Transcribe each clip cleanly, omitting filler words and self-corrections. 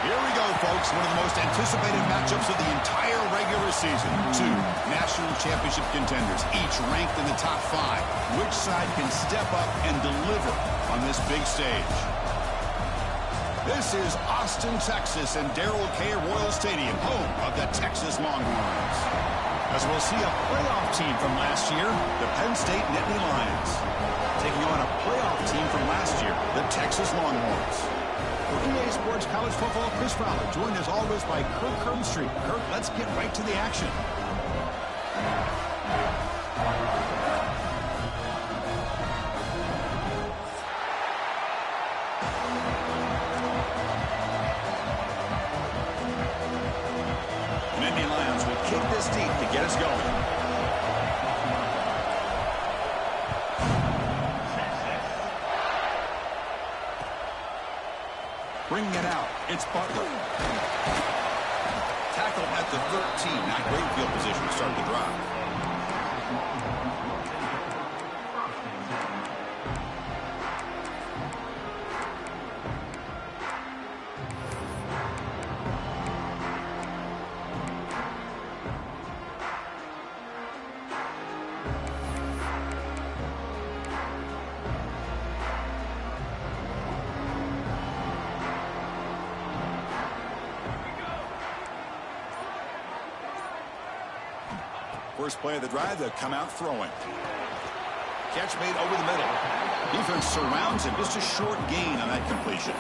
Here we go, folks. One of the most anticipated matchups of the entire regular season. Two national championship contenders, each ranked in the top 5. Which side can step up and deliver on this big stage? This is Austin, Texas, and Darrell K. Royal Stadium, home of the Texas Longhorns. As we'll see a playoff team from last year, the Penn State Nittany Lions, taking on a playoff team from last year, the Texas Longhorns. For EA Sports College Football, Chris Fowler, joined as always by Kirk Herbstreit. Kirk, let's get right to the action. Nittany Lions will kick this deep to get us going. Bringing it out, it's Butler. Tackle at the 13. Not great field position to start the drive. First play of the drive, they'll come out throwing. Catch made over the middle. Defense surrounds him. Just a short gain on that completion.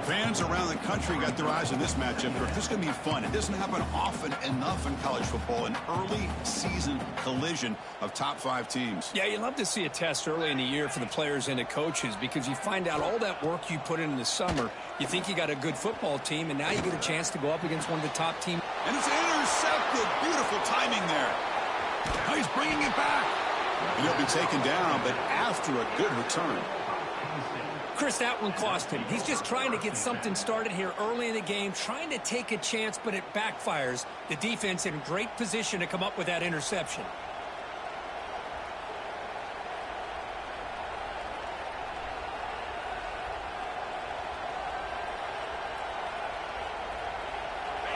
Fans around the country got their eyes on this matchup. This is going to be fun. It doesn't happen often enough in college football, an early season collision of top 5 teams. Yeah, you love to see a test early in the year for the players and the coaches because you find out all that work you put in the summer. You think you got a good football team, and now you get a chance to go up against one of the top teams. And it's intercepted. Beautiful timing there. Now he's bringing it back. And he'll be taken down, but after a good return. Chris, that one cost him. He's just trying to get something started here early in the game, trying to take a chance, but it backfires. The defense in great position to come up with that interception.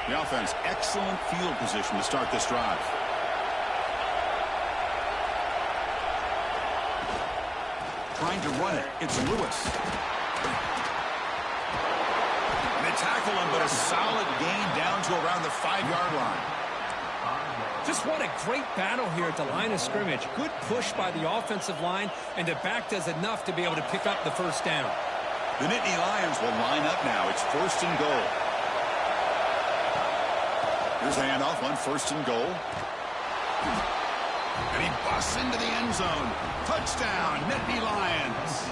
The offense, excellent field position to start this drive. Trying to run it. It's Lewis. And they tackle him, but a solid gain down to around the 5-yard line. Just what a great battle here at the line of scrimmage. Good push by the offensive line, and the back does enough to be able to pick up the first down. The Nittany Lions will line up now. It's 1st and goal. Here's a handoff on 1st and goal. And he busts into the end zone. Touchdown, Nittany Lions.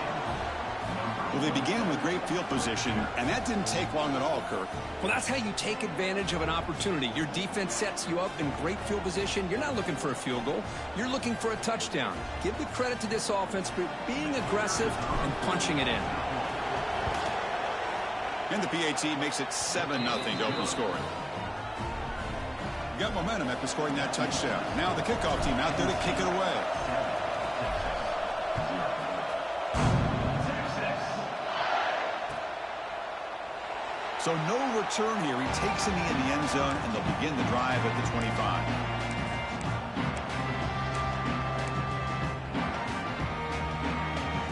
Well, they began with great field position, and that didn't take long at all, Kirk. Well, that's how you take advantage of an opportunity. Your defense sets you up in great field position. You're not looking for a field goal. You're looking for a touchdown. Give the credit to this offense for being aggressive and punching it in. And the PAT makes it 7-0 to open scoring. Got momentum after scoring that touchdown. Now the kickoff team out there to kick it away. So no return here. He takes it in the end zone, and they'll begin the drive at the 25.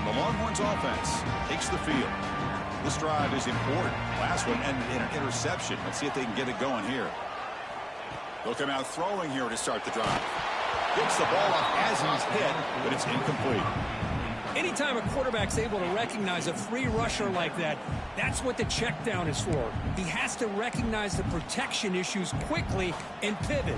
The Longhorns offense takes the field. This drive is important. Last one ended in an interception. Let's see if they can get it going here. They'll come out throwing here to start the drive. Gets the ball off as he's hit, but it's incomplete. Anytime a quarterback's able to recognize a free rusher like that, that's what the check down is for. He has to recognize the protection issues quickly and pivot.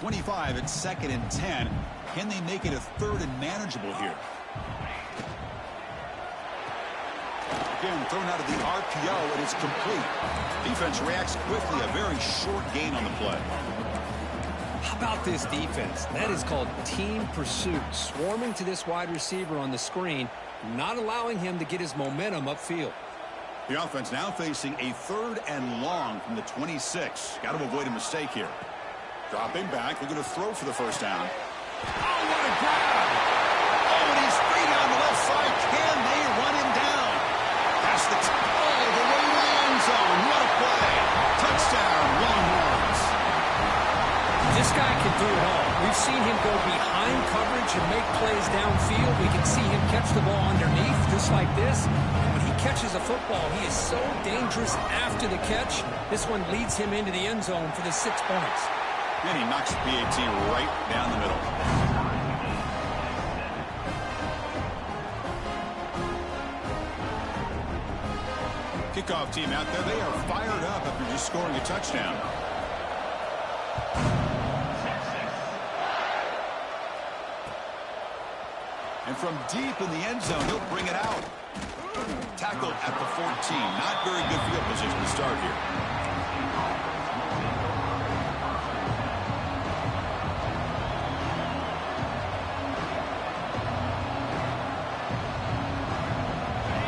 25 at 2nd and 10. Can they make it a 3rd and manageable here? Again, thrown out of the RPO, and it's complete. Defense reacts quickly. A very short gain on the play. How about this defense? That is called team pursuit. Swarming to this wide receiver on the screen, not allowing him to get his momentum upfield. The offense now facing a 3rd and long from the 26. Got to avoid a mistake here. Dropping back, looking to throw for the first down. Oh, what a grab! Oh, and he's free down the left side. Can they run him down? That's the the way to the end zone. What a play! Touchdown, Longhorns. This guy can do it all. We've seen him go behind coverage and make plays downfield. We can see him catch the ball underneath, just like this. And when he catches a football, he is so dangerous after the catch. This one leads him into the end zone for the 6 points. And he knocks the PAT right down the middle. Kickoff team out there. They are fired up after just scoring a touchdown. And from deep in the end zone, he'll bring it out. Tackled at the 14. Not very good field position to start here.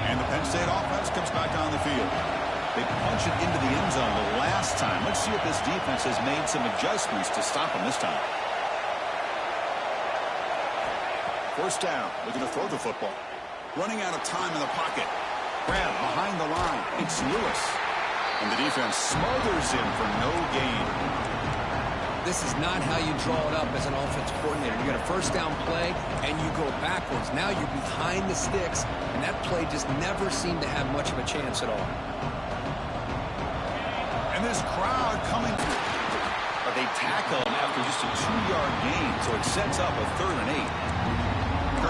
And the Penn State offense comes back on the field. They punch it into the end zone the last time. Let's see if this defense has made some adjustments to stop them this time. First down, looking to throw the football. Running out of time in the pocket. Grab behind the line. It's Lewis. And the defense smothers him for no gain. This is not how you draw it up as an offensive coordinator. You got a first down play, and you go backwards. Now you're behind the sticks, and that play just never seemed to have much of a chance at all. And this crowd coming through. But they tackle him after just a 2-yard gain, so it sets up a 3rd and 8.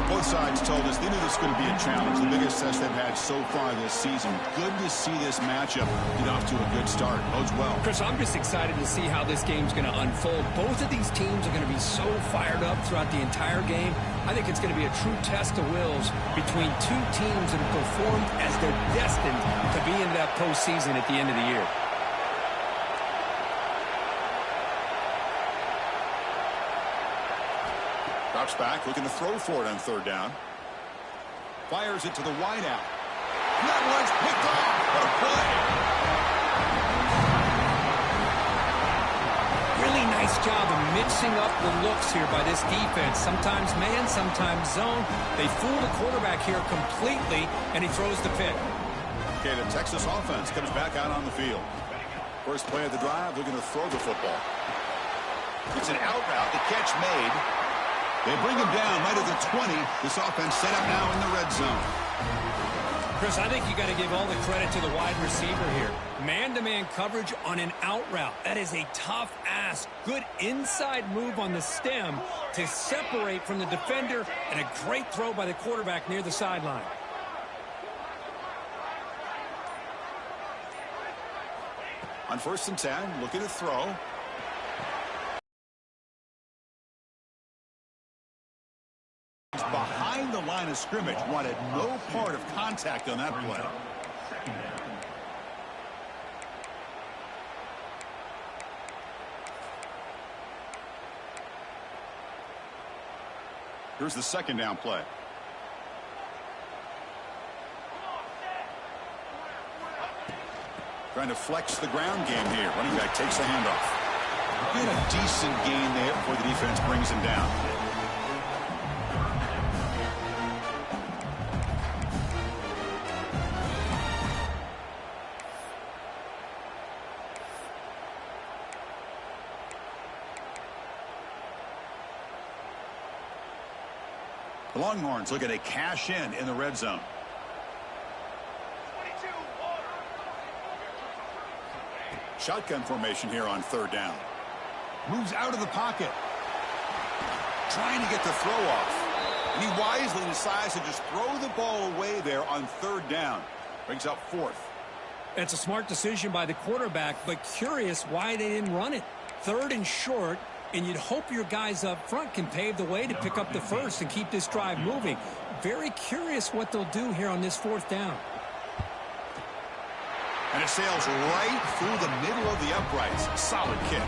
Both sides told us they knew this was going to be a challenge, the biggest test they've had so far this season. Good to see this matchup get off to a good start. Bodes well. Chris, I'm just excited to see how this game's going to unfold. Both of these teams are going to be so fired up throughout the entire game. I think it's going to be a true test of wills between two teams that have performed as they're destined to be in that postseason at the end of the year. Drops back, looking to throw for it on 3rd down. Fires it to the wideout. And that one's picked off. What a play. Really nice job of mixing up the looks here by this defense. Sometimes man, sometimes zone. They fool the quarterback here completely, and he throws the pick. Okay, the Texas offense comes back out on the field. First play of the drive, looking to throw the football. It's an out route. The catch made. They bring him down right at the 20. This offense set up now in the red zone. Chris, I think you got to give all the credit to the wide receiver here. Man-to-man coverage on an out route. That is a tough ask. Good inside move on the stem to separate from the defender, and a great throw by the quarterback near the sideline. On 1st and 10, looking to throw. Behind the line of scrimmage, wanted no part of contact on that play. Here's the 2nd down play. Trying to flex the ground game here. Running back takes the handoff. And a decent gain there before the defense brings him down. The Longhorns looking to cash in the red zone. Shotgun formation here on 3rd down. Moves out of the pocket. Trying to get the throw off. And he wisely decides to just throw the ball away there on 3rd down. Brings up 4th. It's a smart decision by the quarterback, but curious why they didn't run it. 3rd and short, And you'd hope your guys up front can pave the way to pick up the first and keep this drive moving. Very curious what they'll do here on this 4th down. And it sails right through the middle of the uprights. Solid kick.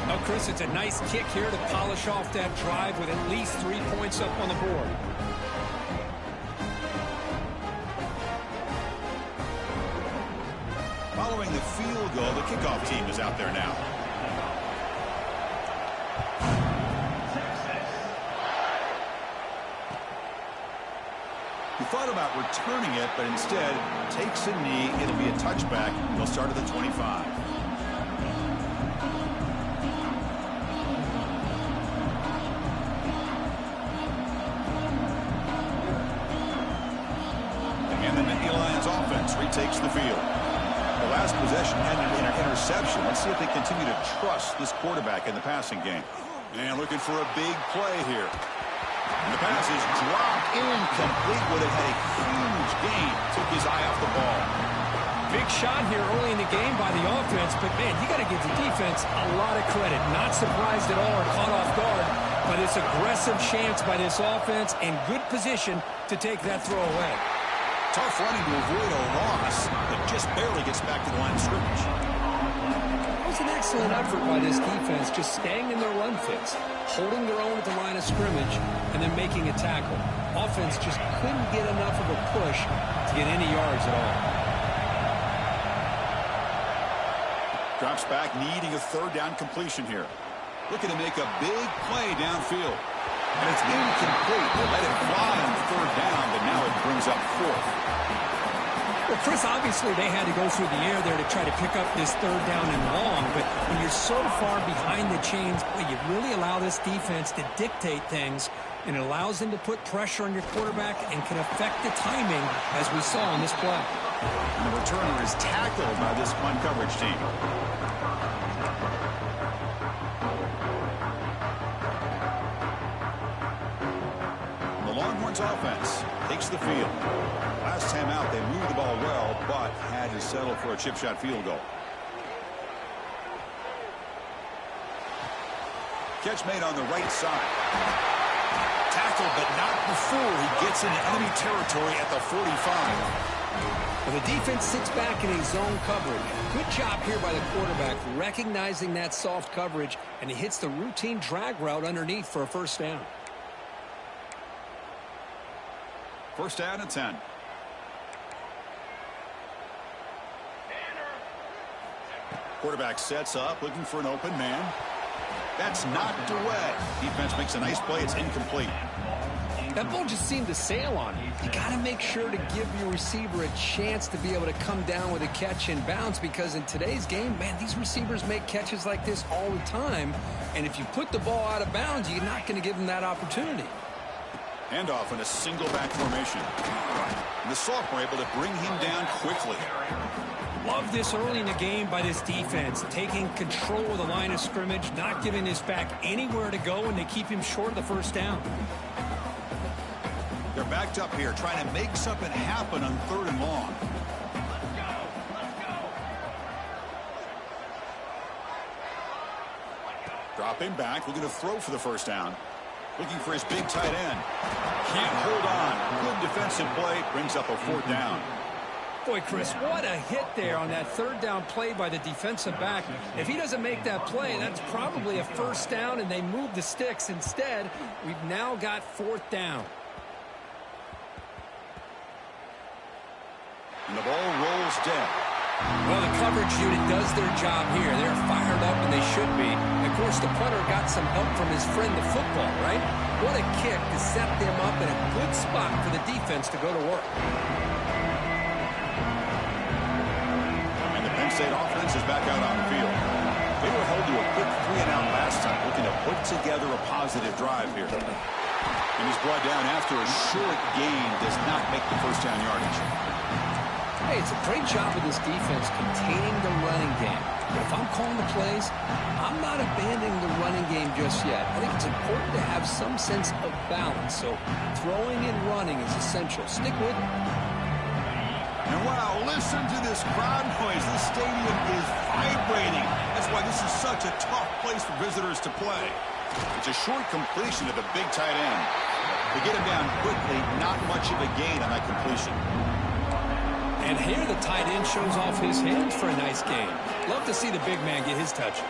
Oh, Chris, it's a nice kick here to polish off that drive with at least 3 points up on the board. Following the field goal, the kickoff team is out there now. He thought about returning it, but instead takes a knee. It'll be a touchback. He'll start at the 25. And then the Lions offense retakes the field. The last possession ended in an interception. Let's see if they continue to trust this quarterback in the passing game. And looking for a big play here. And the pass is dropped incomplete, but it had a huge gain. Took his eye off the ball. Big shot here early in the game by the offense, but, man, you got to give the defense a lot of credit. Not surprised at all or caught off guard, but it's aggressive chance by this offense and good position to take that throw away. Tough running to avoid a loss, but just barely gets back to the line of scrimmage. It was an excellent effort by this defense, just staying in their run fits, holding their own at the line of scrimmage, and then making a tackle. Offense just couldn't get enough of a push to get any yards at all. Drops back, needing a 3rd down completion here. Looking to make a big play downfield. And it's incomplete. They let it fly on 3rd down, but now it brings up 4th. Well, Chris, obviously they had to go through the air there to try to pick up this 3rd down and long, but when you're so far behind the chains, well, you really allow this defense to dictate things, and it allows them to put pressure on your quarterback and can affect the timing, as we saw on this play. And the returner is tackled by this punt coverage team. The Longhorns offense takes the field. Last time out, they moved the ball well, but had to settle for a chip shot field goal. Catch made on the right side. Tackled, but not before he gets into enemy territory at the 45. Well, the defense sits back in a zone coverage. Good job here by the quarterback, recognizing that soft coverage, and he hits the routine drag route underneath for a 1st down. 1st down and 10. Quarterback sets up, looking for an open man. That's knocked away. Defense makes a nice play. It's incomplete. That ball just seemed to sail on him. You got to make sure to give your receiver a chance to be able to come down with a catch and bounce, because in today's game, man, these receivers make catches like this all the time. And if you put the ball out of bounds, you're not going to give them that opportunity. Handoff in a single back formation. And the sophomore able to bring him down quickly. Love this early in the game by this defense, taking control of the line of scrimmage, not giving this back anywhere to go, and they keep him short of the 1st down. They're backed up here, trying to make something happen on 3rd and long. Dropping back, looking to throw for the 1st down. Looking for his big tight end. Can't hold on. Good defensive play, brings up a 4th down. Boy, Chris, what a hit there on that 3rd down play by the defensive back. If he doesn't make that play, that's probably a 1st down, and they move the sticks. Instead, we've now got 4th down. And the ball rolls dead. Well, the coverage unit does their job here. They're fired up, and they should be. Of course, the punter got some help from his friend, the football, right? What a kick to set them up in a good spot for the defense to go to work. And the Penn State offense is back out on the field. They were held to a quick 3-and-out last time, looking to put together a positive drive here. And he's brought down after a short gain, does not make the 1st down yardage. Hey, it's a great job of this defense containing the running game. But if I'm calling the plays, I'm not abandoning the running game just yet. I think it's important to have some sense of balance. So throwing and running is essential. Stick with it. And wow, listen to this crowd noise. This stadium is vibrating. That's why this is such a tough place for visitors to play. It's a short completion to the big tight end. To get him down quickly, not much of a gain on that completion. And here the tight end shows off his hands for a nice gain. Love to see the big man get his touches.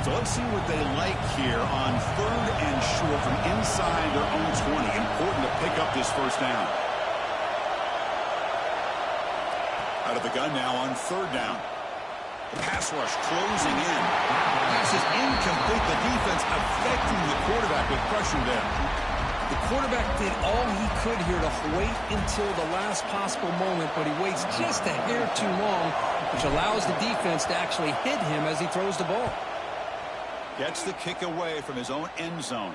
So let's see what they like here on 3rd and short from inside their own 20. Important to pick up this first down. Out of the gun now on 3rd down. The pass rush closing in. Pass is incomplete. The defense affecting the quarterback with pressure there. The quarterback did all he could here to wait until the last possible moment, but he waits just a hair too long, which allows the defense to actually hit him as he throws the ball. Gets the kick away from his own end zone.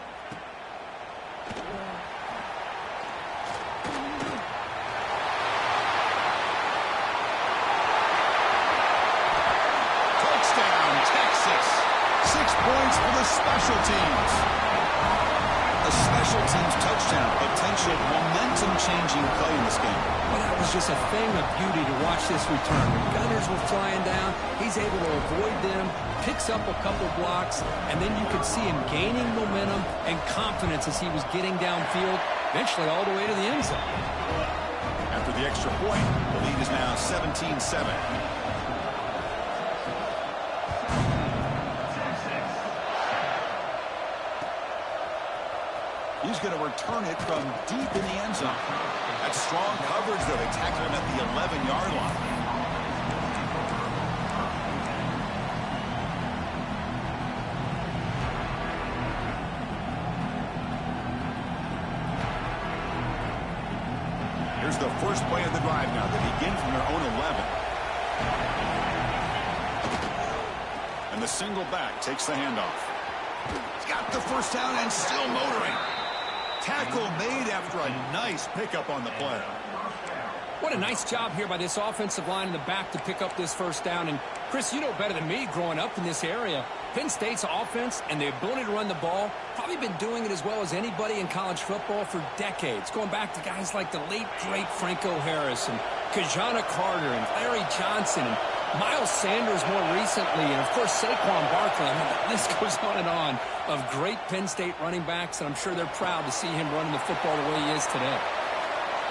Touchdown, Texas. 6 points for the special teams. A special teams touchdown. Potential momentum-changing play in this game. Well, that was just a thing of beauty to watch this return. When gunners were flying down, he's able to avoid them, picks up a couple blocks, and then you could see him gaining momentum and confidence as he was getting downfield, eventually all the way to the end zone. After the extra point, the lead is now 17-7. He's going to return it from deep in the end zone. That's strong coverage, though. They tackle him at the 11-yard line. Here's the first play of the drive now. They begin from their own 11. And the single back takes the handoff. He's got the first down and still motoring. Tackle made after a nice pickup on the play. What a nice job here by this offensive line in the back to pick up this first down. And, Chris, you know better than me growing up in this area, Penn State's offense and the ability to run the ball, probably been doing it as well as anybody in college football for decades, going back to guys like the late, great Franco Harris and Kajana Carter and Larry Johnson and Miles Sanders more recently, and, of course, Saquon Barkley. I mean, the list goes on of great Penn State running backs, and I'm sure they're proud to see him running the football the way he is today.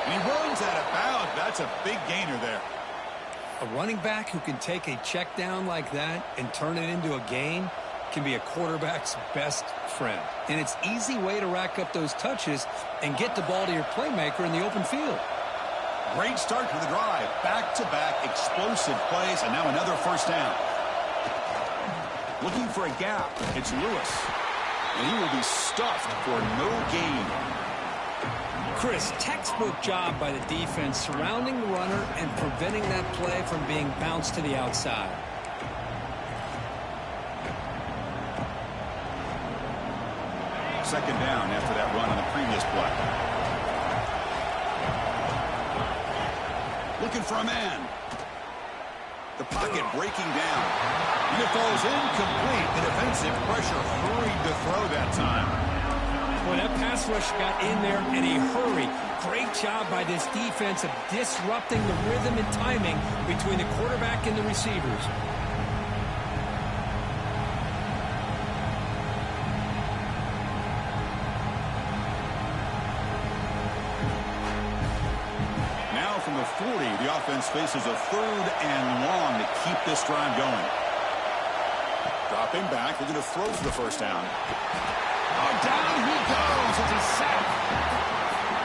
And he runs out of bounds. That's a big gainer there. A running back who can take a check down like that and turn it into a gain can be a quarterback's best friend. And it's an easy way to rack up those touches and get the ball to your playmaker in the open field. Great start to the drive. Back-to-back explosive plays, and now another first down. Looking for a gap. It's Lewis. And he will be stuffed for no gain. Chris, textbook job by the defense surrounding the runner and preventing that play from being bounced to the outside. Second down after that run on the previous play. Looking for a man. The pocket breaking down. And it falls incomplete. The defensive pressure hurried to throw that time. Well, that pass rush got in there in a hurry. Great job by this defense of disrupting the rhythm and timing between the quarterback and the receivers. From the 40, the offense faces a 3rd and long to keep this drive going. Dropping back, looking to throw for the first down. Oh, down he goes. It's a sack.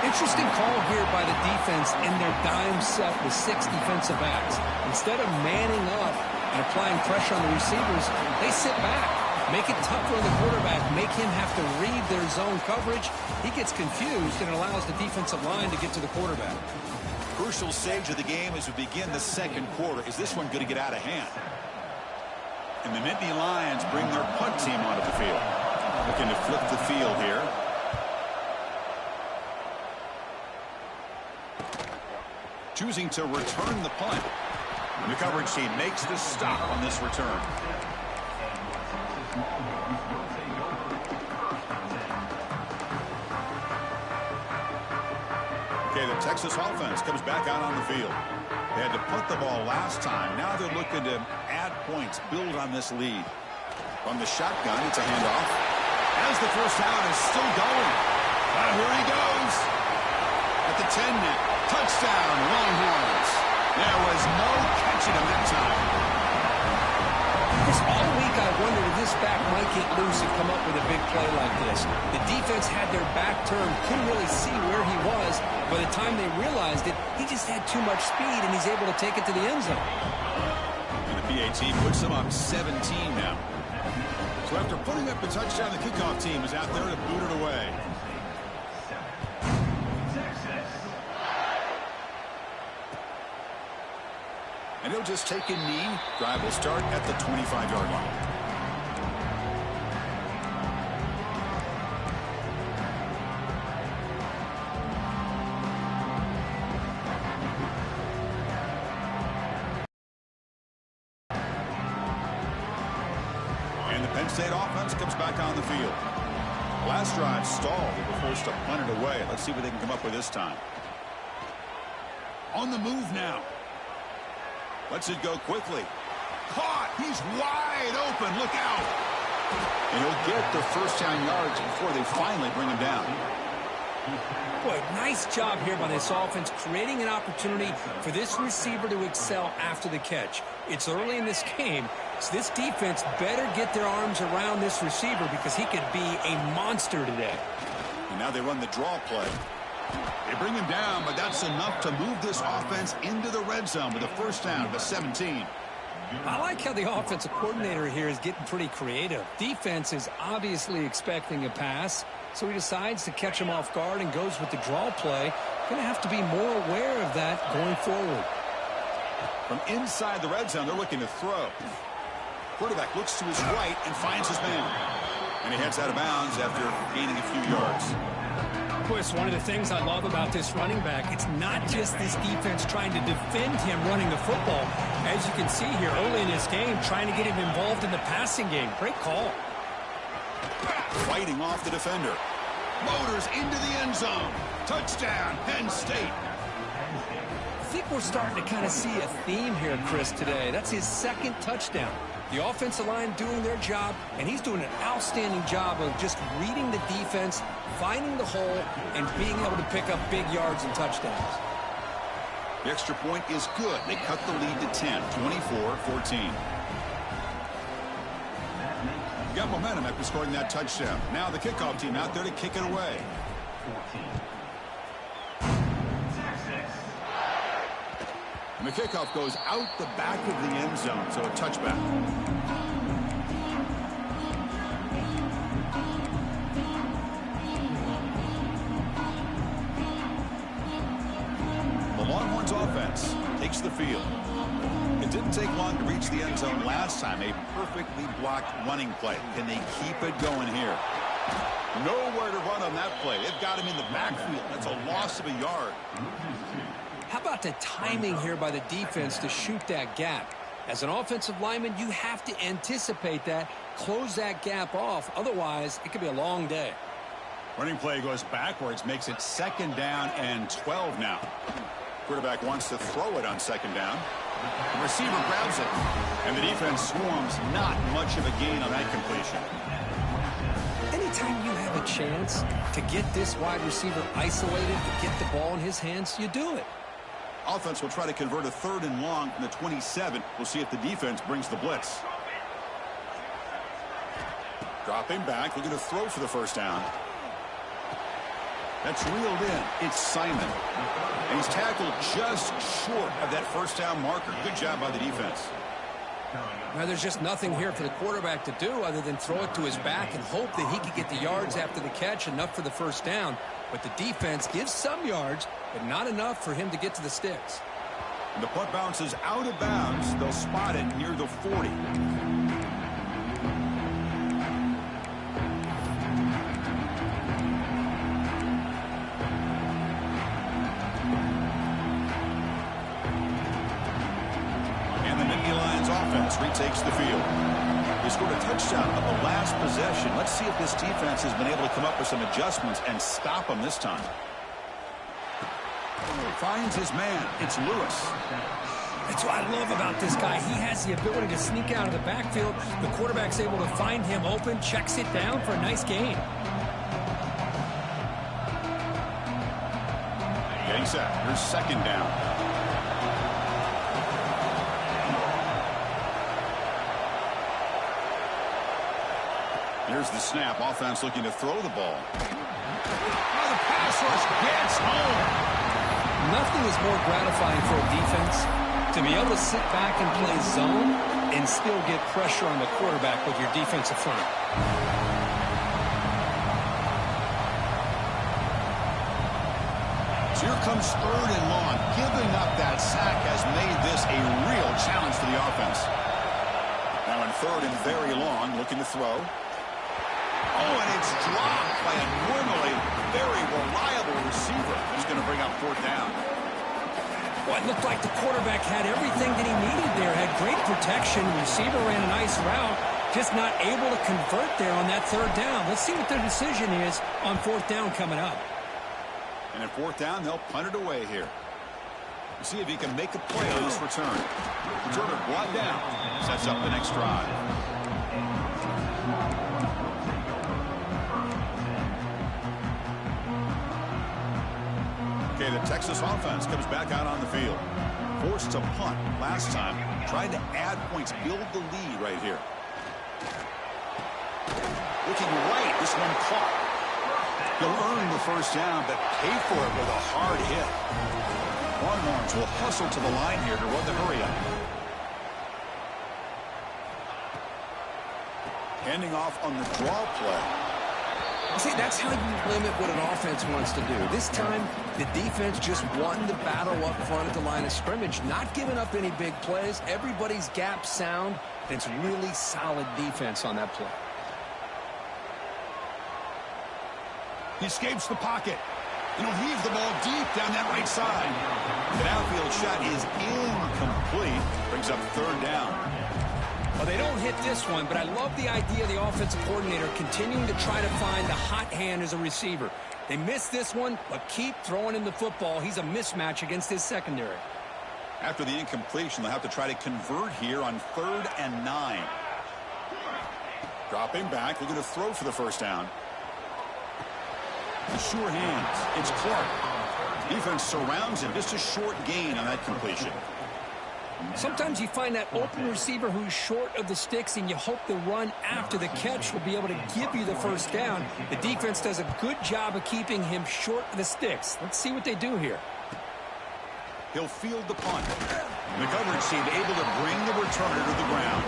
Interesting call here by the defense in their dime set with 6 defensive backs. Instead of manning up and applying pressure on the receivers, they sit back, make it tougher on the quarterback, make him have to read their zone coverage. He gets confused and allows the defensive line to get to the quarterback. Crucial stage of the game as we begin the second quarter. Is this one going to get out of hand? And the Nittany Lions bring their punt team onto the field. Looking to flip the field here. Choosing to return the punt. And the coverage team makes the stop on this return. The Texas offense comes back out on the field. They had to punt the ball last time. Now they're looking to add points, build on this lead. From the shotgun, it's a handoff. As the first down is still going. Here he goes. At the 10 now. Touchdown, Longhorns. There was no catching him that time. Chris, all week I wondered if this back might get loose and come up with a big play like this. The defense had their back turned, couldn't really see where he was. By the time they realized it, he just had too much speed, and he's able to take it to the end zone. And the PAT puts them up 17 now. So after putting up the touchdown, the kickoff team is out there to boot it away. And he'll just take a knee. Drive will start at the 25-yard line. And the Penn State offense comes back on the field. Last drive stalled. They were forced to punt it away. Let's see what they can come up with this time. On the move now. Lets it go quickly. Caught. He's wide open. Look out. And he'll get the first down yards before they finally bring him down. Boy, nice job here by this offense, creating an opportunity for this receiver to excel after the catch. It's early in this game, so this defense better get their arms around this receiver because he could be a monster today. And now they run the draw play. They bring him down, but that's enough to move this offense into the red zone with a first down at the 17. I like how the offensive coordinator here is getting pretty creative. Defense is obviously expecting a pass, so he decides to catch him off guard and goes with the draw play. Going to have to be more aware of that going forward. From inside the red zone, they're looking to throw. Quarterback looks to his right and finds his man. And he heads out of bounds after gaining a few yards. Chris, one of the things I love about this running back, it's not just this defense trying to defend him running the football. As you can see here early in this game, trying to get him involved in the passing game. Great call. Fighting off the defender. Motors into the end zone. Touchdown, Penn State. I think we're starting to kind of see a theme here, Chris, today. That's his second touchdown. The offensive line doing their job, and he's doing an outstanding job of just reading the defense, finding the hole, and being able to pick up big yards and touchdowns. The extra point is good. They cut the lead to 10, 24-14. Got momentum after scoring that touchdown. Now the kickoff team out there to kick it away. And the kickoff goes out the back of the end zone, so a touchback. The Longhorns offense takes the field. It didn't take long to reach the end zone last time. A perfectly blocked running play. Can they keep it going here? Nowhere to run on that play. They've got him in the backfield. That's a loss of a yard. How about the timing here by the defense to shoot that gap? As an offensive lineman, you have to anticipate that, close that gap off. Otherwise, it could be a long day. Running play goes backwards, makes it 2nd down and 12 now. Quarterback wants to throw it on 2nd down. The receiver grabs it, and the defense swarms. Not much of a gain on that completion. Anytime you have a chance to get this wide receiver isolated, to get the ball in his hands, you do it. Offense will try to convert a 3rd and long from the 27. We'll see if the defense brings the blitz. Dropping back, looking to throw for the first down. That's reeled in. It's Simon. And he's tackled just short of that first down marker. Good job by the defense. Now, there's just nothing here for the quarterback to do other than throw it to his back and hope that he could get the yards after the catch, enough for the first down. But the defense gives some yards, but not enough for him to get to the sticks. And the punt bounces out of bounds. They'll spot it near the 40. Retakes the field. They scored a touchdown on the last possession. Let's see if this defense has been able to come up with some adjustments and stop them this time. Finds his man. It's Lewis. That's what I love about this guy. He has the ability to sneak out of the backfield. The quarterback's able to find him open, checks it down for a nice gain. Getting set. Here's second down. Here's the snap. Offense looking to throw the ball. Oh, the pass rush gets home. Nothing is more gratifying for a defense to be able to sit back and play zone and still get pressure on the quarterback with your defensive front. So here comes third and long. Giving up that sack has made this a real challenge for the offense. Now in third and very long, looking to throw. Oh, and it's dropped by a normally very reliable receiver. He's going to bring up fourth down. Well, it looked like the quarterback had everything that he needed there. Had great protection. Receiver ran a nice route. Just not able to convert there on that third down. Let's see what their decision is on fourth down coming up. And at fourth down, they'll punt it away here. We'll see if he can make a play on this return. Returner brought down. Sets up the next drive. Okay, the Texas offense comes back out on the field. Forced to punt last time. Trying to add points, build the lead right here. Looking right, this one caught. He'll earn the first down, but pay for it with a hard hit. Longhorns will hustle to the line here to run the hurry up. Handing off on the draw play. See, that's how you limit what an offense wants to do. This time, the defense just won the battle up front at the line of scrimmage, not giving up any big plays. Everybody's gap sound. It's really solid defense on that play. He escapes the pocket. And he'll heave the ball deep down that right side. The outfield shot is incomplete. Brings up third down. Well, they don't hit this one, but I love the idea of the offensive coordinator continuing to try to find the hot hand as a receiver. They missed this one, but keep throwing him the football. He's a mismatch against his secondary. After the incompletion, they'll have to try to convert here on 3rd and 9. Dropping back, looking to throw for the first down. The sure hands. It's Clark. Defense surrounds him. Just a short gain on that completion. Sometimes you find that open receiver who's short of the sticks, and you hope the run after the catch will be able to give you the first down. The defense does a good job of keeping him short of the sticks. Let's see what they do here. He'll field the punt. The coverage team able to bring the returner to the ground.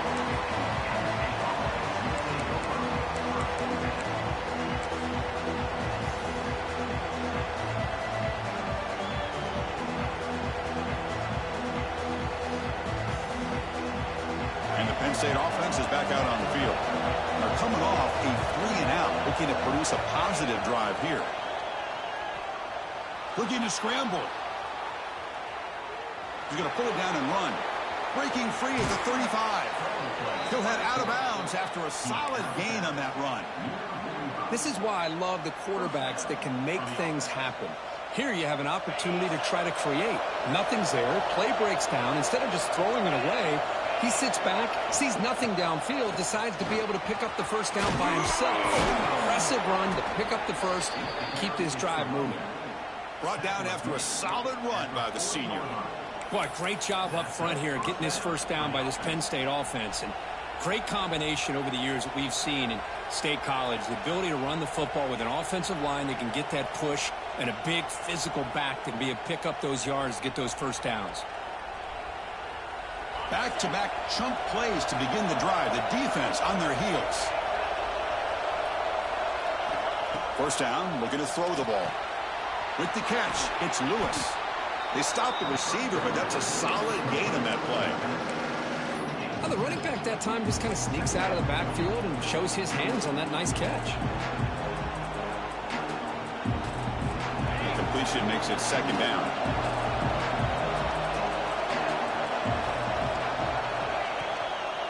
Penn State offense is back out on the field. They're coming off a 3-and-out, looking to produce a positive drive here. Looking to scramble. He's going to pull it down and run. Breaking free at the 35. He'll head out of bounds after a solid gain on that run. This is why I love the quarterbacks that can make things happen. Here you have an opportunity to try to create. Nothing's there. Play breaks down. Instead of just throwing it away, he sits back, sees nothing downfield, decides to be able to pick up the first down by himself. Impressive run to pick up the first, keep this drive moving. Brought down after a solid run by the senior. Boy, great job up front here getting this first down by this Penn State offense. And great combination over the years that we've seen in State College. The ability to run the football with an offensive line that can get that push and a big physical back that can be able to pick up those yards to get those first downs. Back-to-back chunk plays to begin the drive. The defense on their heels. First down, looking to throw the ball. With the catch, it's Lewis. They stop the receiver, but that's a solid gain on that play. Well, the running back that time just kind of sneaks out of the backfield and shows his hands on that nice catch. The completion makes it second down.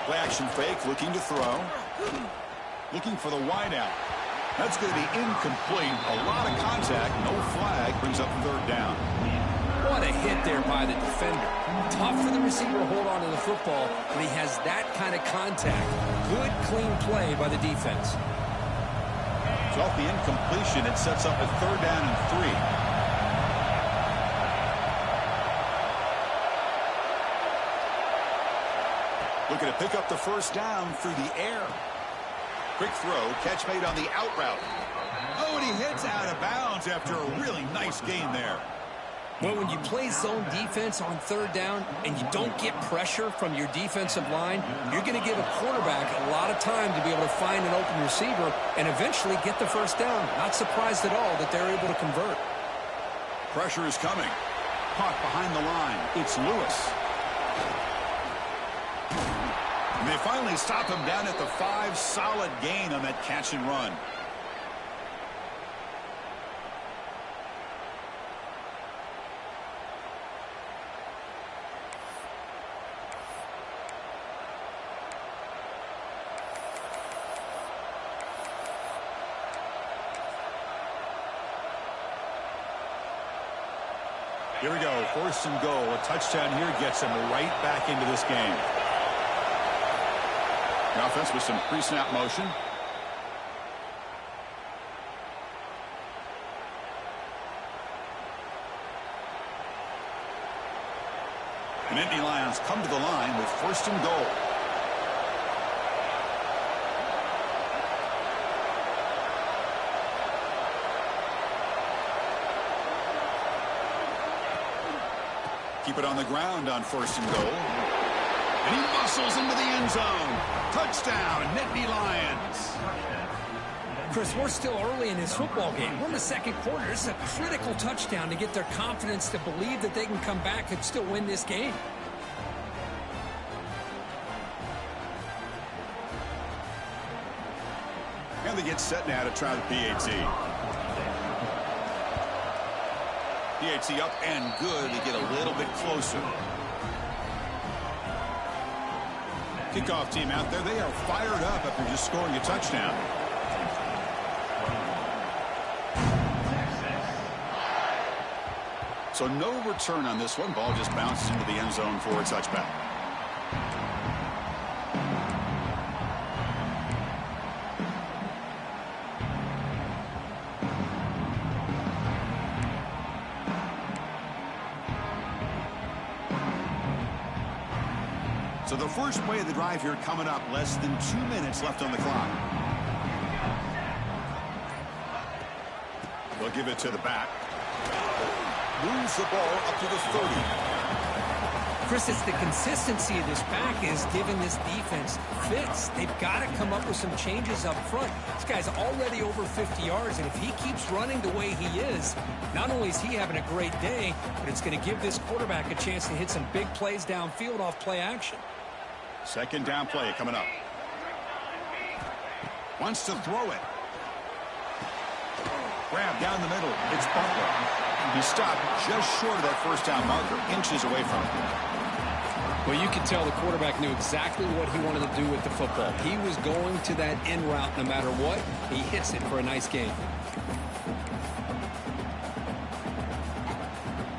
Play action fake, looking to throw. Looking for the wideout. That's going to be incomplete. A lot of contact, no flag, brings up third down. Well, hit there by the defender. Tough for the receiver to hold on to the football when he has that kind of contact. Good, clean play by the defense. So off the incompletion, it sets up a 3rd down and 3. Looking to pick up the 1st down through the air. Quick throw, catch made on the out route. Oh, and he hits out of bounds after a really nice gain there. Well, when you play zone defense on 3rd down and you don't get pressure from your defensive line, you're going to give a quarterback a lot of time to be able to find an open receiver and eventually get the 1st down. Not surprised at all that they're able to convert. Pressure is coming. Caught behind the line. It's Lewis. And they finally stop him down at the 5. Solid gain on that catch and run. Here we go, 1st and goal. A touchdown here gets him right back into this game. The offense with some pre-snap motion. And Nittany Lions come to the line with 1st and goal. Keep it on the ground on 1st and goal. And he muscles into the end zone. Touchdown, Nittany Lions. Chris, we're still early in this football game. We're in the 2nd quarter. This is a critical touchdown to get their confidence to believe that they can come back and still win this game. And they get set now to try the PAT. PAT up and good. They get a little bit closer. Kickoff team out there. They are fired up after just scoring a touchdown. So no return on this one. Ball just bounces into the end zone for a touchback. So the first play of the drive here coming up. Less than 2 minutes left on the clock. They'll give it to the back. Moves the ball up to the 30. Chris, it's the consistency of this back is giving this defense fits. They've got to come up with some changes up front. This guy's already over 50 yards, and if he keeps running the way he is, not only is he having a great day, but it's going to give this quarterback a chance to hit some big plays downfield off play action. 2nd down play coming up. Wants to throw it. Grab down the middle. It's Butler. He stopped just short of that 1st down marker, inches away from it. Well, you could tell the quarterback knew exactly what he wanted to do with the football. He was going to that in route no matter what. He hits it for a nice gain.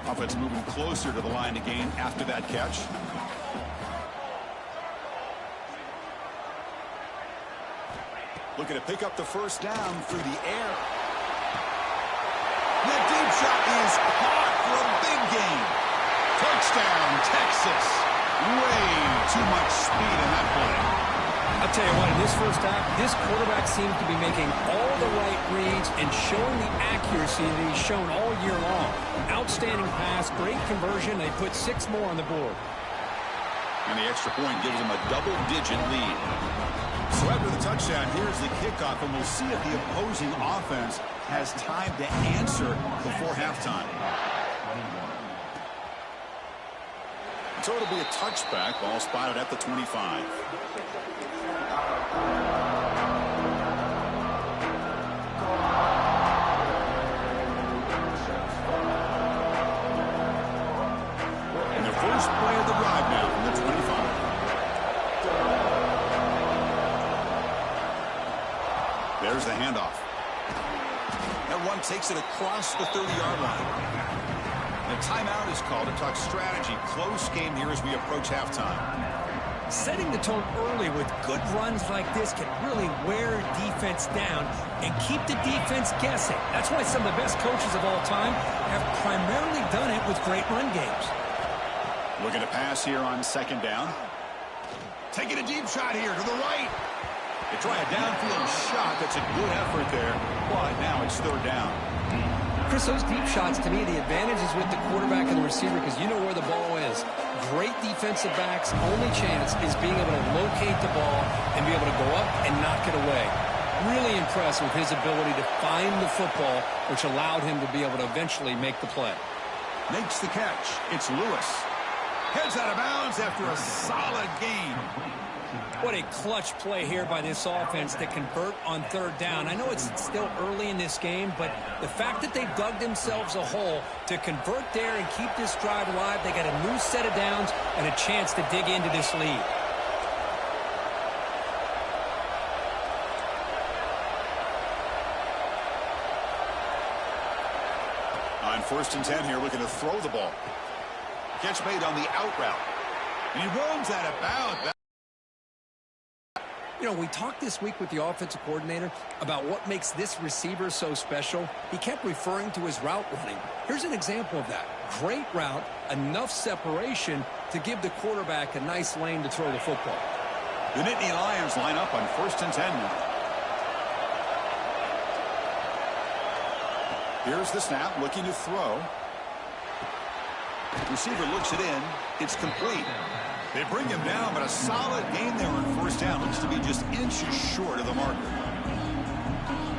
Offense moving closer to the line to gain after that catch. Looking to pick up the 1st down through the air. That deep shot is caught for a big gain. Touchdown, Texas. Way too much speed in that play. I'll tell you what, in this 1st half, this quarterback seems to be making all the right reads and showing the accuracy that he's shown all year long. Outstanding pass, great conversion. They put 6 more on the board. And the extra point gives them a double-digit lead. So after the touchdown, here's the kickoff, and we'll see if the opposing offense has time to answer before halftime. So it'll be a touchback. Ball spotted at the 25. And the first play of the drive now from the 25. There's the handoff. That one takes it across the 30-yard line. And A timeout is called to talk strategy. Close game here as we approach halftime. Setting the tone early with good runs like this can really wear defense down and keep the defense guessing. That's why some of the best coaches of all time have primarily done it with great run games. Looking to pass here on second down. Taking a deep shot here to the right. They try a downfield shot. That's a good effort there. But now it's third down. Chris, those deep shots, to me, the advantage is with the quarterback and the receiver because you know where the ball is. Great defensive backs' only chance is being able to locate the ball and be able to go up and knock it away. Really impressed with his ability to find the football, which allowed him to be able to eventually make the play. Makes the catch. It's Lewis. Heads out of bounds after a solid gain. What a clutch play here by this offense to convert on third down. I know it's still early in this game, but the fact that they dug themselves a hole to convert there and keep this drive alive, they got a new set of downs and a chance to dig into this lead. On 1st and 10 here, looking to throw the ball. Catch made on the out route. And he runs out of bounds. You know, we talked this week with the offensive coordinator about what makes this receiver so special. He kept referring to his route running. Here's an example of that. Great route, enough separation to give the quarterback a nice lane to throw the football. The Nittany Lions line up on 1st and 10 now. Here's the snap, looking to throw. Receiver looks it in. It's complete. They bring him down, but a solid gain there on 1st down. Looks to be just inches short of the marker.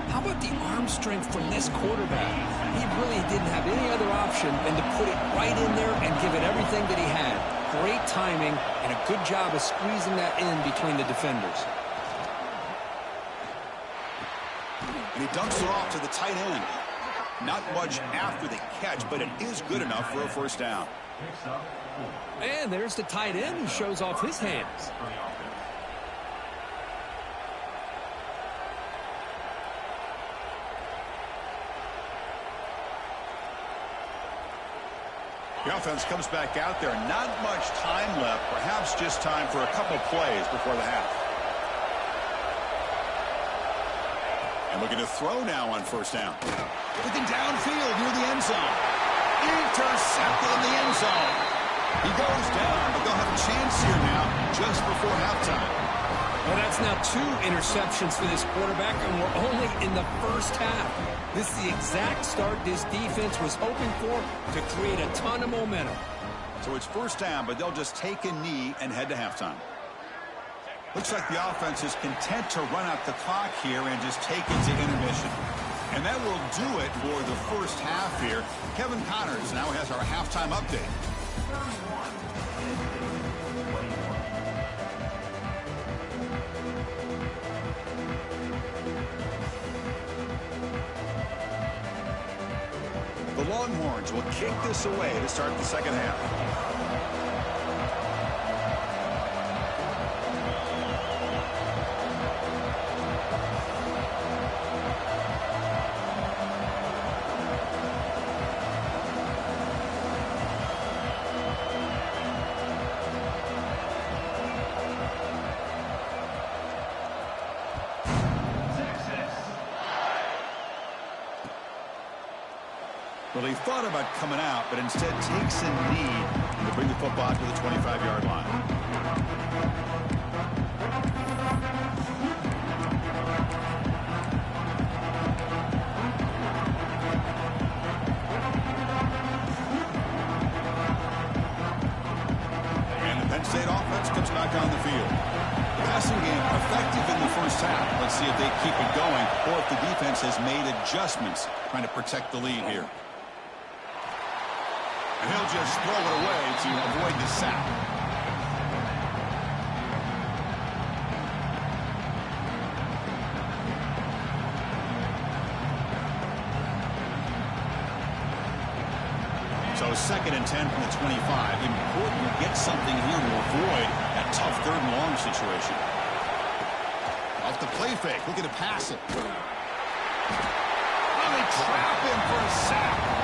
How about the arm strength from this quarterback? He really didn't have any other option than to put it right in there and give it everything that he had. Great timing and a good job of squeezing that in between the defenders. And he dumps it off to the tight end. Not much after the catch, but it is good enough for a 1st down. And there's the tight end who shows off his hands. The offense comes back out there. Not much time left. Perhaps just time for a couple plays before the half. And looking to throw now on 1st down. Looking downfield near the end zone. Intercepted in the end zone. He goes down, but they'll have a chance here now just before halftime. Well, that's now 2 interceptions for this quarterback, and we're only in the first half. This is the exact start this defense was hoping for to create a ton of momentum. So it's 1st down, but they'll just take a knee and head to halftime. Looks like the offense is content to run out the clock here and just take it to intermission. And that will do it for the first half here. Kevin Connors now has our halftime update. The Longhorns will kick this away to start the second half. Well, he thought about coming out, but instead takes a knee to bring the football to the 25-yard line. And the Penn State offense comes back on the field. The passing game effective in the first half. Let's see if they keep it going or if the defense has made adjustments trying to protect the lead here. And he'll just throw it away to avoid the sack. So 2nd and 10 from the 25. Important to get something here to avoid that tough 3rd and long situation. Off the play fake, looking to pass it. Oh, they trap him for a sack.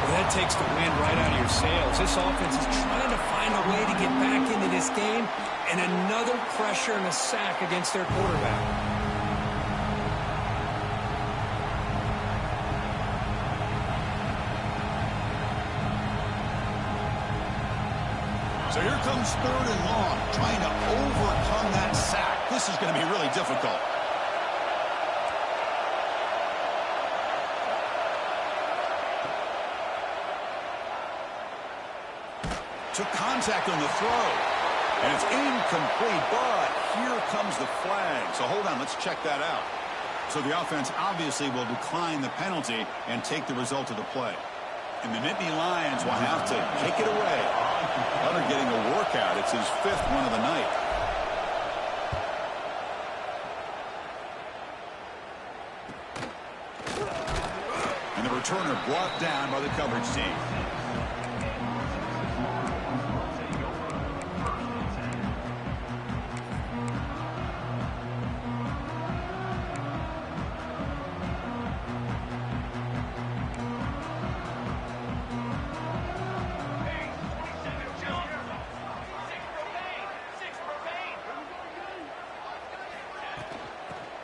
Well, that takes the wind right out of your sails. This offense is trying to find a way to get back into this game, and another pressure and a sack against their quarterback. So here comes 3rd and long, trying to overcome that sack. This is going to be really difficult. Took contact on the throw. And it's incomplete, but here comes the flag. So hold on, let's check that out. So the offense obviously will decline the penalty and take the result of the play. And the Nittany Lions will have to kick it away. Hunter getting a workout. It's his 5th one of the night. And the returner brought down by the coverage team.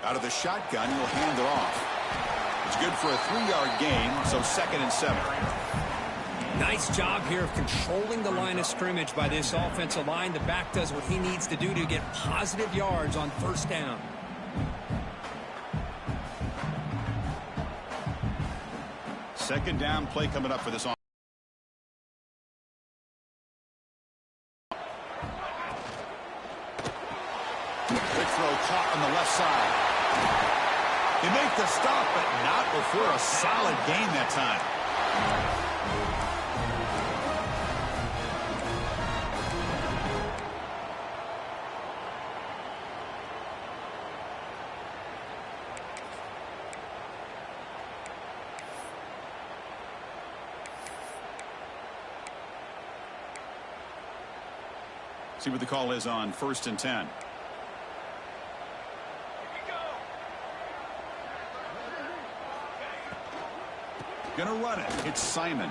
Out of the shotgun, he'll hand it off. It's good for a 3-yard gain, so 2nd and 7. Nice job here of controlling the line of scrimmage by this offensive line. The back does what he needs to do to get positive yards on 1st down. Second down play coming up for this offense. Big throw caught on the left side. They make the stop, but not before a solid gain that time. See what the call is on 1st and 10. Gonna run it. It's Simon.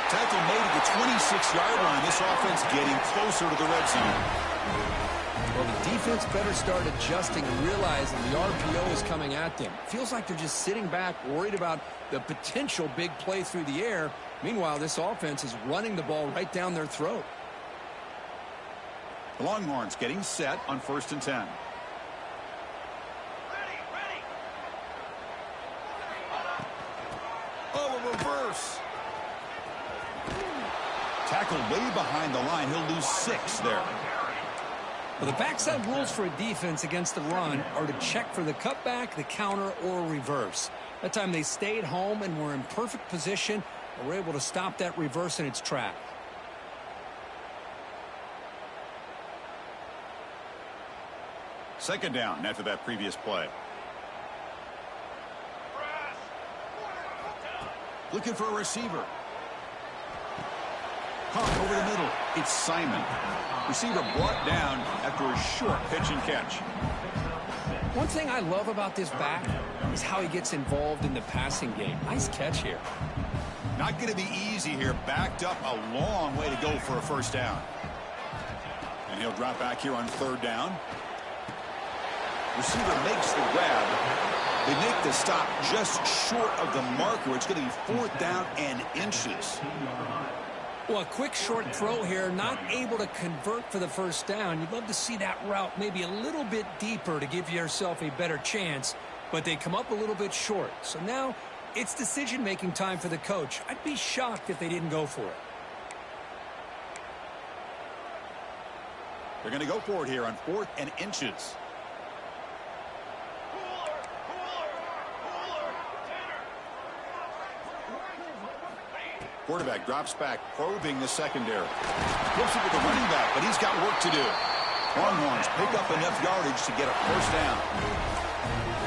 Tackle made at the 26-yard line. This offense getting closer to the red zone. Well, the defense better start adjusting and realizing the RPO is coming at them. Feels like they're just sitting back, worried about the potential big play through the air. Meanwhile, this offense is running the ball right down their throat. The Longhorns getting set on 1st and 10. Oh, a reverse. Tackled way behind the line. He'll lose 6 there. Well, the backside rules for a defense against the run are to check for the cutback, the counter, or a reverse. That time they stayed home and were in perfect position and were able to stop that reverse in its track. Second down after that previous play. Looking for a receiver. Pump over the middle. It's Simon. Receiver brought down after a short pitch and catch. One thing I love about this back is how he gets involved in the passing game. Nice catch here. Not going to be easy here. Backed up a long way to go for a first down. And he'll drop back here on 3rd down. Receiver makes the grab. They make the stop just short of the marker. It's going to be 4th down and inches. Well, a quick short throw here, not able to convert for the first down. You'd love to see that route maybe a little bit deeper to give yourself a better chance, but they come up a little bit short. So now it's decision-making time for the coach. I'd be shocked if they didn't go for it. They're going to go for it here on 4th and inches. Quarterback drops back, probing the secondary. Flips it with the running back, but he's got work to do. Longhorns pick up enough yardage to get a first down.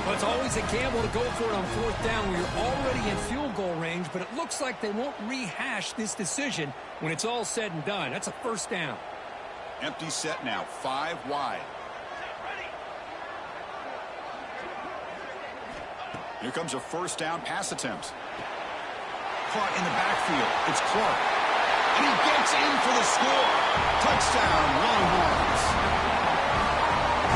Well, it's always a gamble to go for it on 4th down when you're already in field goal range, but it looks like they won't rehash this decision when it's all said and done. That's a first down. Empty set now, 5 wide. Here comes a first down pass attempt. caught in the backfield. It's Clark. And he gets in for the score. Touchdown, Longhorns.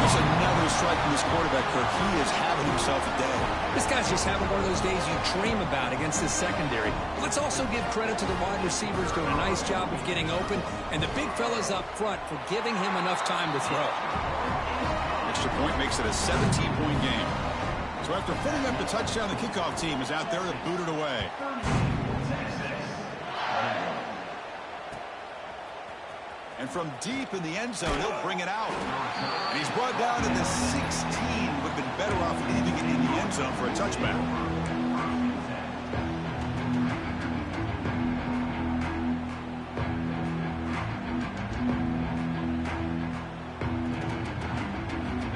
There's another strike from this quarterback, Kirk. He is having himself a day. This guy's just having one of those days you dream about against this secondary. Let's also give credit to the wide receivers doing a nice job of getting open, and the big fellas up front for giving him enough time to throw. Extra point makes it a 17-point game. So after putting up the touchdown, the kickoff team is out there to boot it away. And from deep in the end zone, he'll bring it out. And he's brought down to the 16. Would have been better off leaving it in the end zone for a touchback.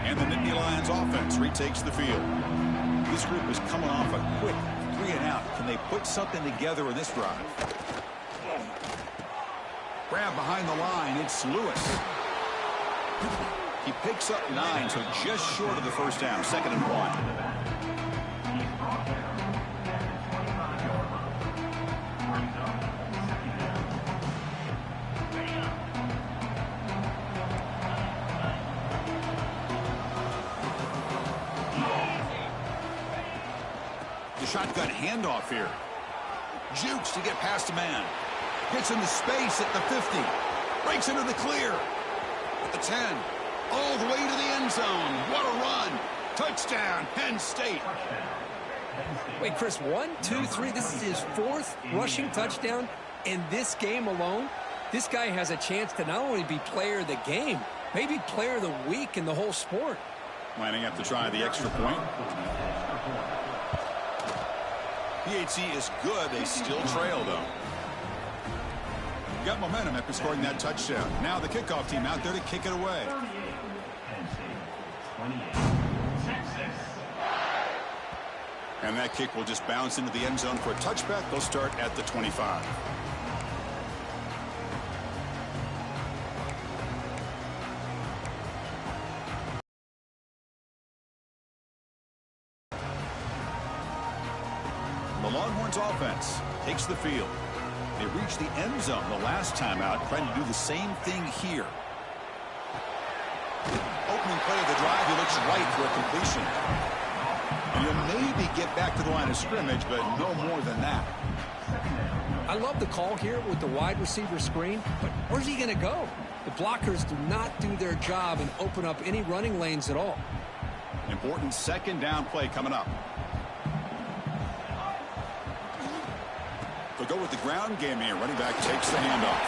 And the Nittany Lions offense retakes the field. This group is coming off a quick 3-and-out. Can they put something together in this drive? Grab behind the line. It's Lewis. He picks up 9, so just short of the first down. 2nd and 1. The shotgun handoff here. Jukes to get past a man. Gets into space at the 50. Breaks into the clear. At the 10. All the way to the end zone. What a run. Touchdown, Penn State. Wait, Chris, 1, 2, 3. This is his 4th rushing touchdown in this game alone. This guy has a chance to not only be player of the game, maybe player of the week in the whole sport. Lining up to try the extra point. PHC is good. They still trail, though. Got momentum after scoring that touchdown. Now the kickoff team out there to kick it away. And that kick will just bounce into the end zone for a touchback. They'll start at the 25. The Longhorns offense takes the field. They reached the end zone the last time out, trying to do the same thing here. Opening play of the drive, he looks right for a completion. And he'll maybe get back to the line of scrimmage, but no more than that. I love the call here with the wide receiver screen, but where's he going to go? The blockers do not do their job and open up any running lanes at all. Important 2nd down play coming up. They'll go with the ground game here. Running back takes the handoff.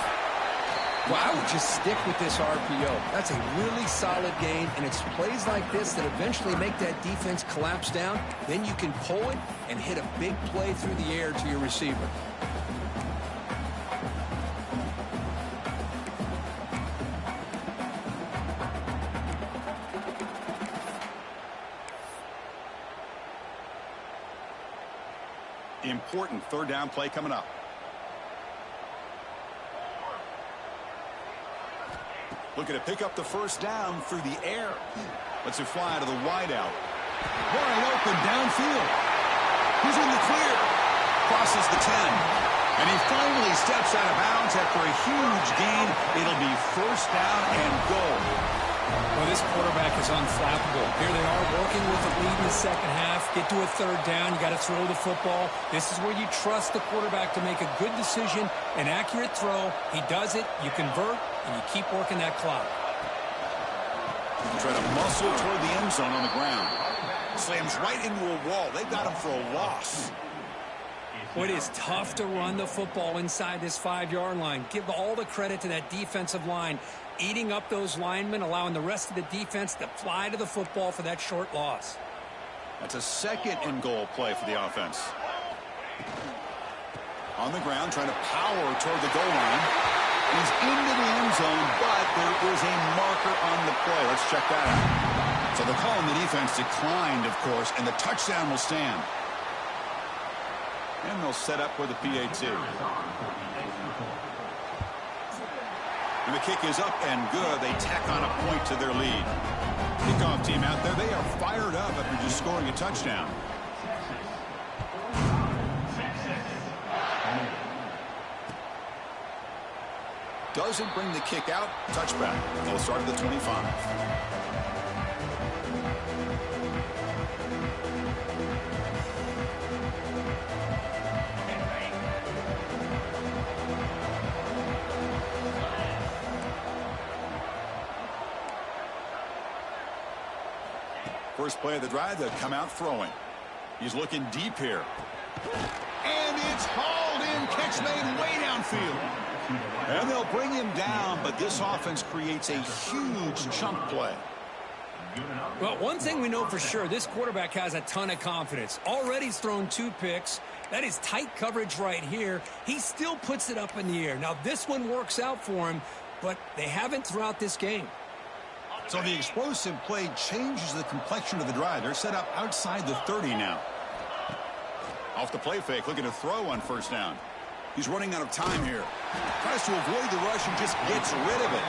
Well, I would just stick with this RPO. That's a really solid game, and it's plays like this that eventually make that defense collapse down. Then you can pull it and hit a big play through the air to your receiver. Important 3rd down play coming up. Looking to pick up the first down through the air. Lets it fly to the wideout. Wide open downfield. He's in the clear. Crosses the 10. And he finally steps out of bounds after a huge gain. It'll be 1st down and goal. Well, this quarterback is unflappable. Here they are working with the lead in the 2nd half. Get to a 3rd down. You got to throw the football. This is where you trust the quarterback to make a good decision, an accurate throw. He does it. You convert, and you keep working that clock. Try to muscle toward the end zone on the ground. Slams right into a wall. They got him for a loss. Well, it is tough to run the football inside this 5-yard line. Give all the credit to that defensive line, eating up those linemen, allowing the rest of the defense to fly to the football for that short loss. That's a 2nd and goal play for the offense. On the ground, trying to power toward the goal line. He's into the end zone, but there is a marker on the play. Let's check that out. So the call on the defense declined, of course, and the touchdown will stand. And they'll set up for the PAT. And the kick is up and good. They tack on a point to their lead. Kickoff team out there, they are fired up after just scoring a touchdown. Doesn't bring the kick out. Touchback. They'll start at the 25. First play of the drive, they'll come out throwing. He's looking deep here. And it's hauled in. Catch made way downfield. And they'll bring him down, but this offense creates a huge chunk play. Well, one thing we know for sure, this quarterback has a ton of confidence. Already he's thrown 2 picks. That is tight coverage right here. He still puts it up in the air. Now, this one works out for him, but they haven't throughout this game. So the explosive play changes the complexion of the drive. They're set up outside the 30 now. Off the play fake, looking to throw on first down. He's running out of time here. Tries to avoid the rush and just gets rid of it.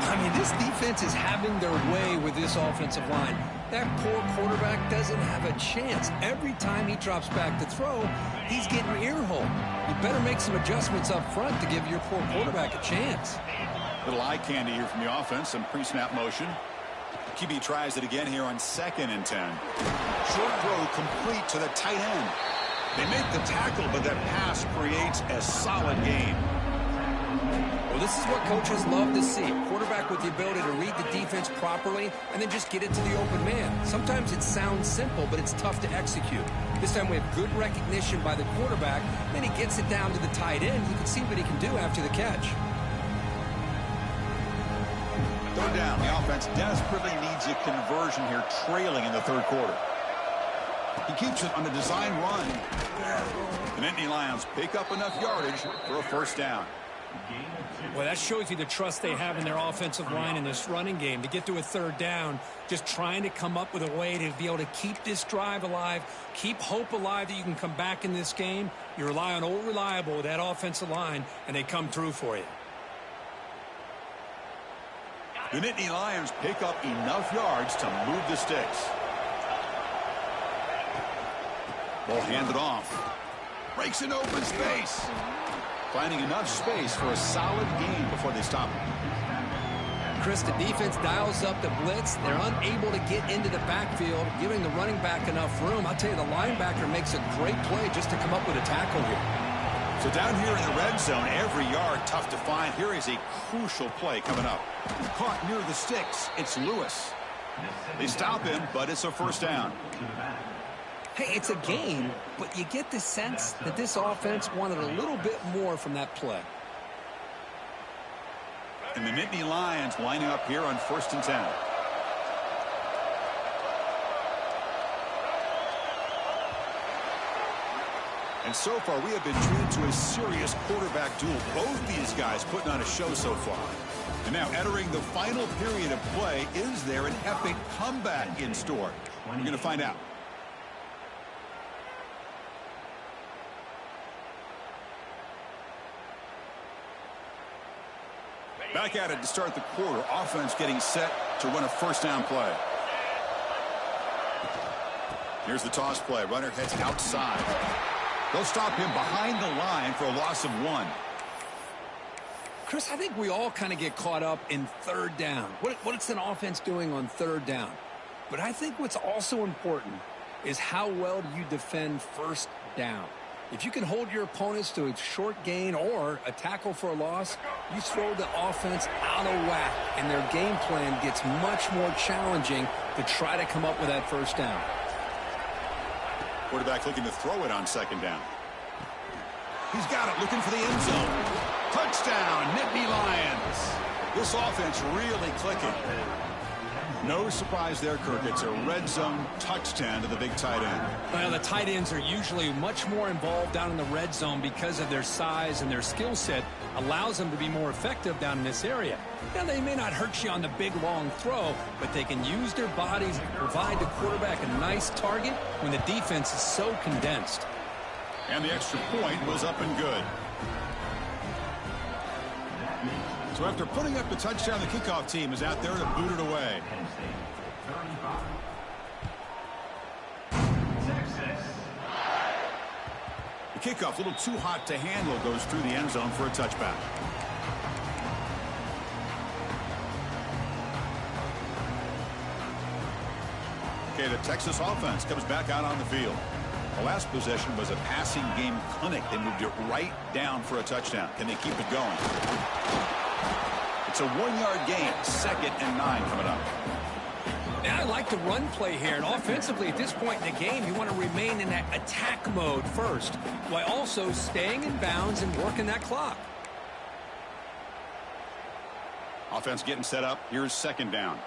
I mean, this defense is having their way with this offensive line. That poor quarterback doesn't have a chance. Every time he drops back to throw, he's getting earholed. You better make some adjustments up front to give your poor quarterback a chance. Little eye candy here from the offense, some pre-snap motion. QB tries it again here on 2nd and 10. Short throw complete to the tight end. They make the tackle, but that pass creates a solid game. Well, this is what coaches love to see. A quarterback with the ability to read the defense properly and then just get it to the open man. Sometimes it sounds simple, but it's tough to execute. This time we have good recognition by the quarterback. Then he gets it down to the tight end. You can see what he can do after the catch. Third down. The offense desperately needs a conversion here, trailing in the 3rd quarter. He keeps it on a design run. The Nittany Lions pick up enough yardage for a first down. Well, that shows you the trust they have in their offensive line in this running game. To get to a 3rd down, just trying to come up with a way to be able to keep this drive alive, keep hope alive that you can come back in this game. You rely on Old Reliable with that offensive line, and they come through for you. The Nittany Lions pick up enough yards to move the sticks. Ball handed off. Breaks an open space. Finding enough space for a solid gain before they stop him. Chris, the defense dials up the blitz. They're unable to get into the backfield, giving the running back enough room. I'll tell you, the linebacker makes a great play just to come up with a tackle here. So down here in the red zone, every yard tough to find. Here is a crucial play coming up. Caught near the sticks. It's Lewis. They stop him, but it's a first down. Hey, it's a gain, but you get the sense that this offense wanted a little bit more from that play. And the Nittany Lions lining up here on 1st and 10. And so far, we have been treated to a serious quarterback duel. Both these guys putting on a show so far. And now entering the final period of play, is there an epic comeback in store? We're going to find out. Back at it to start the quarter. Offense getting set to run a first down play. Here's the toss play. Runner heads outside. They'll stop him behind the line for a loss of 1. Chris, I think we all kind of get caught up in 3rd down. What's an offense doing on 3rd down? But I think what's also important is how well do you defend 1st down. If you can hold your opponents to a short gain or a tackle for a loss, you throw the offense out of whack, and their game plan gets much more challenging to try to come up with that first down. Quarterback looking to throw it on 2nd down. He's got it, looking for the end zone. Touchdown, Nittany Lions. This offense really clicking. No surprise there, Kirk. It's a red zone touchdown to the big tight end. Well, the tight ends are usually much more involved down in the red zone because of their size, and their skill set allows them to be more effective down in this area. Now, they may not hurt you on the big, long throw, but they can use their bodies to provide the quarterback a nice target when the defense is so condensed. And the extra point was up and good. So after putting up the touchdown, the kickoff team is out there to boot it away. The kickoff, a little too hot to handle, goes through the end zone for a touchback. Okay, the Texas offense comes back out on the field. The last possession was a passing game clinic. They moved it right down for a touchdown. Can they keep it going? It's a 1-yard gain. 2nd and 9 coming up. Yeah, I like the run play here. And offensively, at this point in the game, you want to remain in that attack mode first, while also staying in bounds and working that clock. Offense getting set up. Here's 2nd down.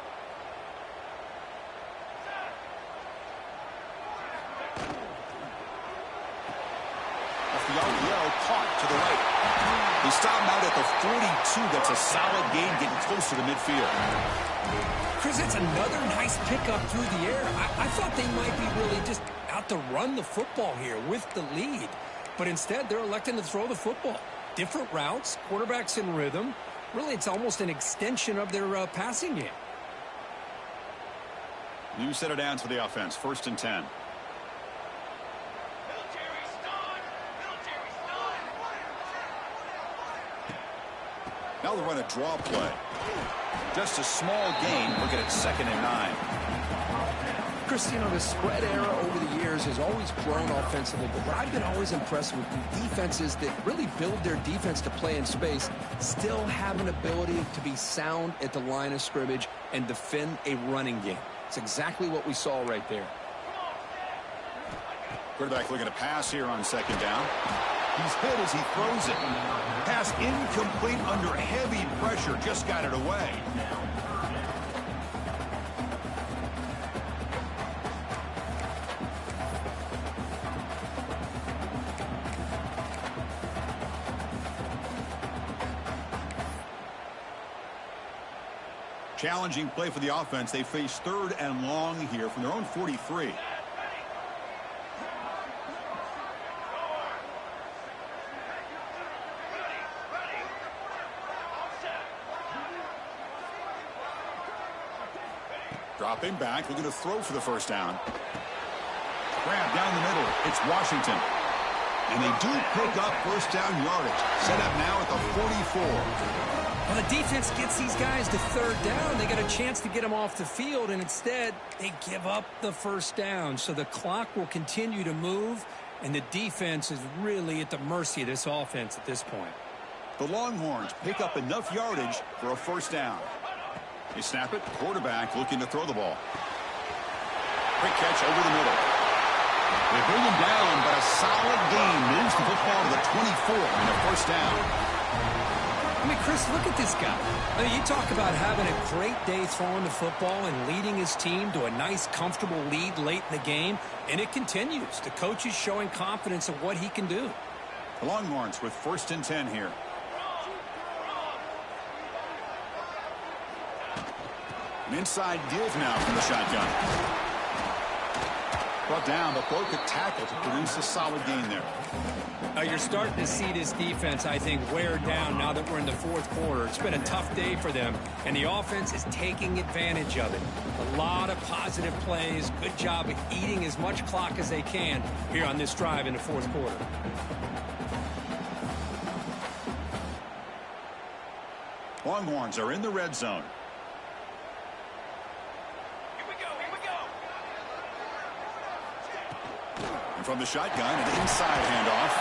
Off the RPO, caught to the right. He stopped him out at the 42. That's a solid gain, getting close to the midfield. Chris, it's another nice pickup through the air. I thought they might be really just out to run the football here with the lead. But instead, they're electing to throw the football. Different routes, quarterbacks in rhythm. Really, it's almost an extension of their passing game. New set of downs for the offense. 1st and 10. Now they'll run a draw play. Just a small gain. Looking at 2nd and 9. Chris, you know, the spread era over the years has always grown offensively, but what I've been always impressed with defenses that really build their defense to play in space still have an ability to be sound at the line of scrimmage and defend a running game. It's exactly what we saw right there. Quarterback looking to pass here on 2nd down. He's hit as he throws it. Pass incomplete under heavy pressure. Just got it away. Challenging play for the offense. They face 3rd and long here from their own 43. Dropping back, looking to throw for the 1st down. Grab down the middle. It's Washington. And they do pick up 1st down yardage. Set up now at the 44. Well, the defense gets these guys to 3rd down. They got a chance to get them off the field, and instead they give up the 1st down. So the clock will continue to move, and the defense is really at the mercy of this offense at this point. The Longhorns pick up enough yardage for a 1st down. They snap it. Quarterback looking to throw the ball. Quick catch over the middle. They bring him down, but a solid gain moves the football to the 24 and a 1st down. I mean, Chris, look at this guy. I mean, you talk about having a great day throwing the football and leading his team to a nice, comfortable lead late in the game, and it continues. The coach is showing confidence of what he can do. The Longhorns with 1st and 10 here. An inside give now from the shotgun. Brought down, but broke a tackle to produce a solid gain there. You're starting to see this defense, I think, wear down now that we're in the 4th quarter. It's been a tough day for them, and the offense is taking advantage of it. A lot of positive plays. Good job of eating as much clock as they can here on this drive in the 4th quarter. Longhorns are in the red zone. And from the shotgun, an inside handoff.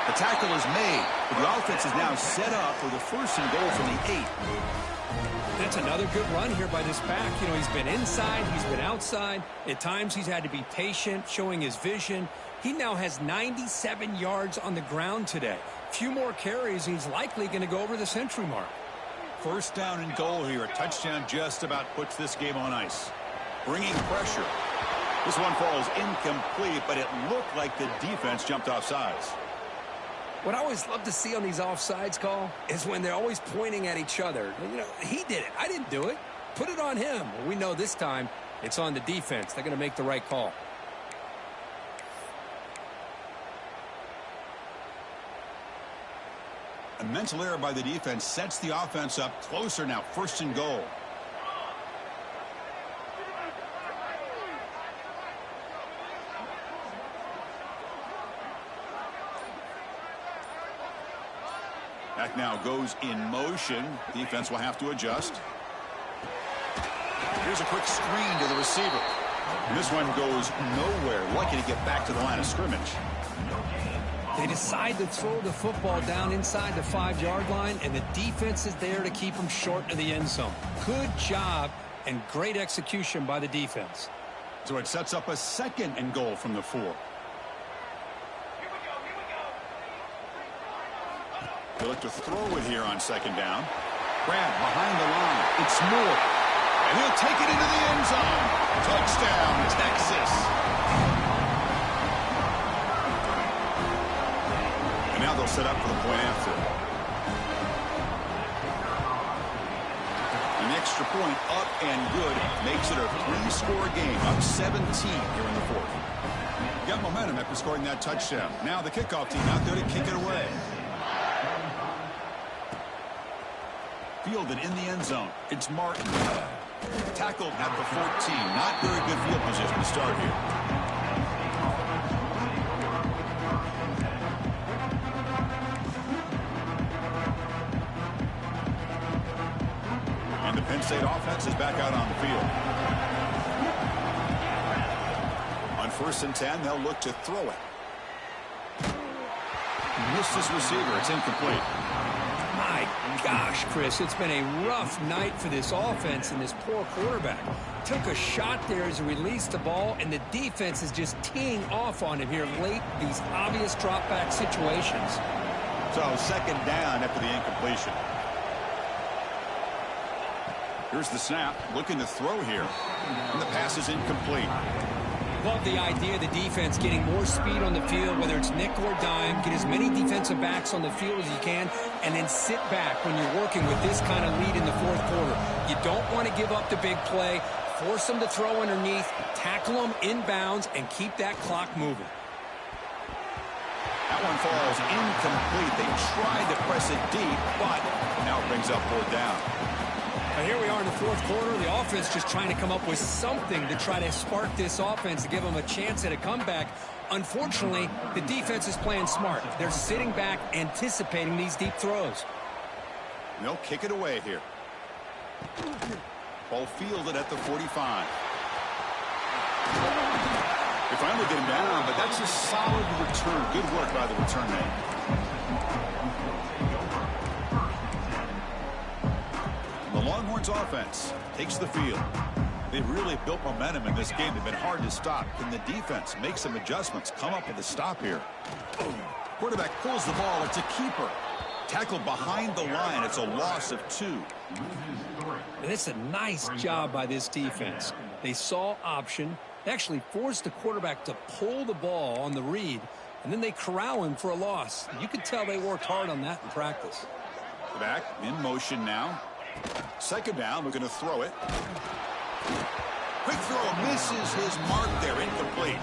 The tackle is made, but the offense is now set up for the 1st and goal from the 8. That's another good run here by this back. You know, he's been inside, he's been outside. At times, he's had to be patient, showing his vision. He now has 97 yards on the ground today. A few more carries, and he's likely going to go over the century mark. 1st down and goal here. A touchdown just about puts this game on ice. Bringing pressure. This one falls incomplete, but it looked like the defense jumped off sides. What I always love to see on these offsides call is when they're always pointing at each other. You know, he did it. I didn't do it. Put it on him. Well, we know this time it's on the defense. They're going to make the right call. A mental error by the defense sets the offense up closer now. 1st and goal. Back now goes in motion. Defense will have to adjust. Here's a quick screen to the receiver. And this one goes nowhere. Lucky to get back to the line of scrimmage. They decide to throw the football down inside the 5-yard line, and the defense is there to keep them short of the end zone. Good job and great execution by the defense. So it sets up a 2nd and goal from the 4. They look to throw it here on 2nd down. Grab behind the line. It's Moore. And he'll take it into the end zone. Touchdown, Texas. And now they'll set up for the point after. An extra point up and good makes it a 3-score game, up 17 here in the 4th. Got momentum after scoring that touchdown. Now the kickoff team out there to kick it away. Fielded in the end zone. It's Martin. Tackled at the 14. Not very good field position to start here. And the Penn State offense is back out on the field. On 1st and 10, they'll look to throw it. Missed his receiver. It's incomplete. My gosh, Chris, it's been a rough night for this offense and this poor quarterback. Took a shot there as he released the ball, and the defense is just teeing off on him here late, these obvious drop-back situations. So 2nd down after the incompletion. Here's the snap, looking to throw here. And the pass is incomplete. Love the idea of the defense getting more speed on the field, whether it's nickel or dime. Get as many defensive backs on the field as you can, and then sit back when you're working with this kind of lead in the 4th quarter. You don't want to give up the big play. Force them to throw underneath, tackle them inbounds, and keep that clock moving. That one falls incomplete. They tried to press it deep, but now it brings up 4th down. Now here we are in the 4th quarter. The offense just trying to come up with something to try to spark this offense to give them a chance at a comeback. Unfortunately, the defense is playing smart. They're sitting back, anticipating these deep throws. They'll kick it away here. Ball fielded at the 45. They finally get him down, but that's a solid return. Good work by the return man. The Longhorns offense takes the field. They've really built momentum in this game. They've been hard to stop. Can the defense make some adjustments? Come up with a stop here. Quarterback pulls the ball. It's a keeper. Tackled behind the line. It's a loss of 2. And it's a nice job by this defense. They saw option. They actually forced the quarterback to pull the ball on the read, and then they corral him for a loss. You could tell they worked hard on that in practice. Back in motion now. 2nd down. We're going to throw it. Quick throw. Misses his mark there. Incomplete.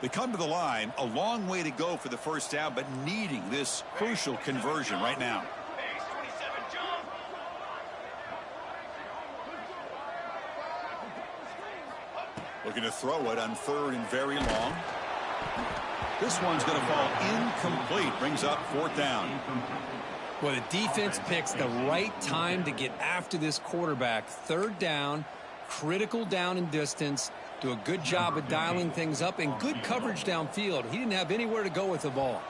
They come to the line, a long way to go for the 1st down, but needing this crucial conversion right now. Looking to throw it on 3rd and very long. This one's going to fall incomplete. Brings up 4th down. Well, the defense picks the right time to get after this quarterback. 3rd down, critical down and distance. Do a good job of dialing things up, and good coverage downfield. He didn't have anywhere to go with the ball.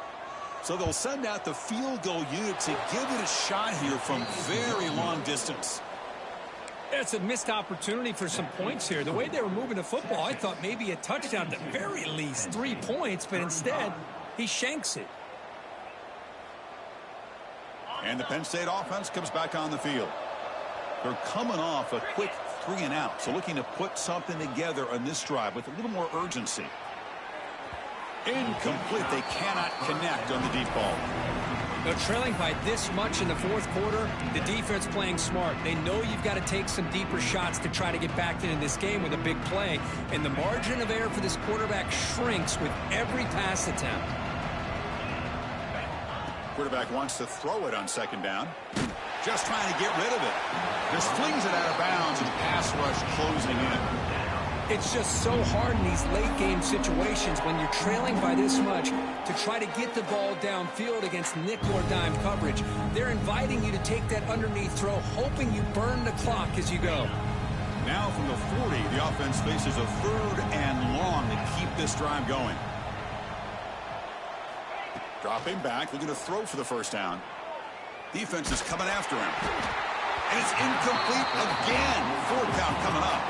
So they'll send out the field goal unit to give it a shot here from very long distance. It's a missed opportunity for some points here. The way they were moving the football, I thought maybe a touchdown at the very least, 3 points, but instead he shanks it. And the Penn State offense comes back on the field. They're coming off a quick 3 and out, so looking to put something together on this drive with a little more urgency. Incomplete. They cannot connect on the deep ball. They're trailing by this much in the 4th quarter. The defense playing smart. They know you've got to take some deeper shots to try to get back into this game with a big play. And the margin of error for this quarterback shrinks with every pass attempt. Quarterback wants to throw it on 2nd down. Just trying to get rid of it. Just flings it out of bounds, and the pass rush closing in. It's just so hard in these late-game situations when you're trailing by this much to try to get the ball downfield against nickel or dime coverage. They're inviting you to take that underneath throw, hoping you burn the clock as you go. Now from the 40, the offense faces a 3rd and long to keep this drive going. Dropping back, looking to throw for the first down. Defense is coming after him. And it's incomplete again. 4th down coming up.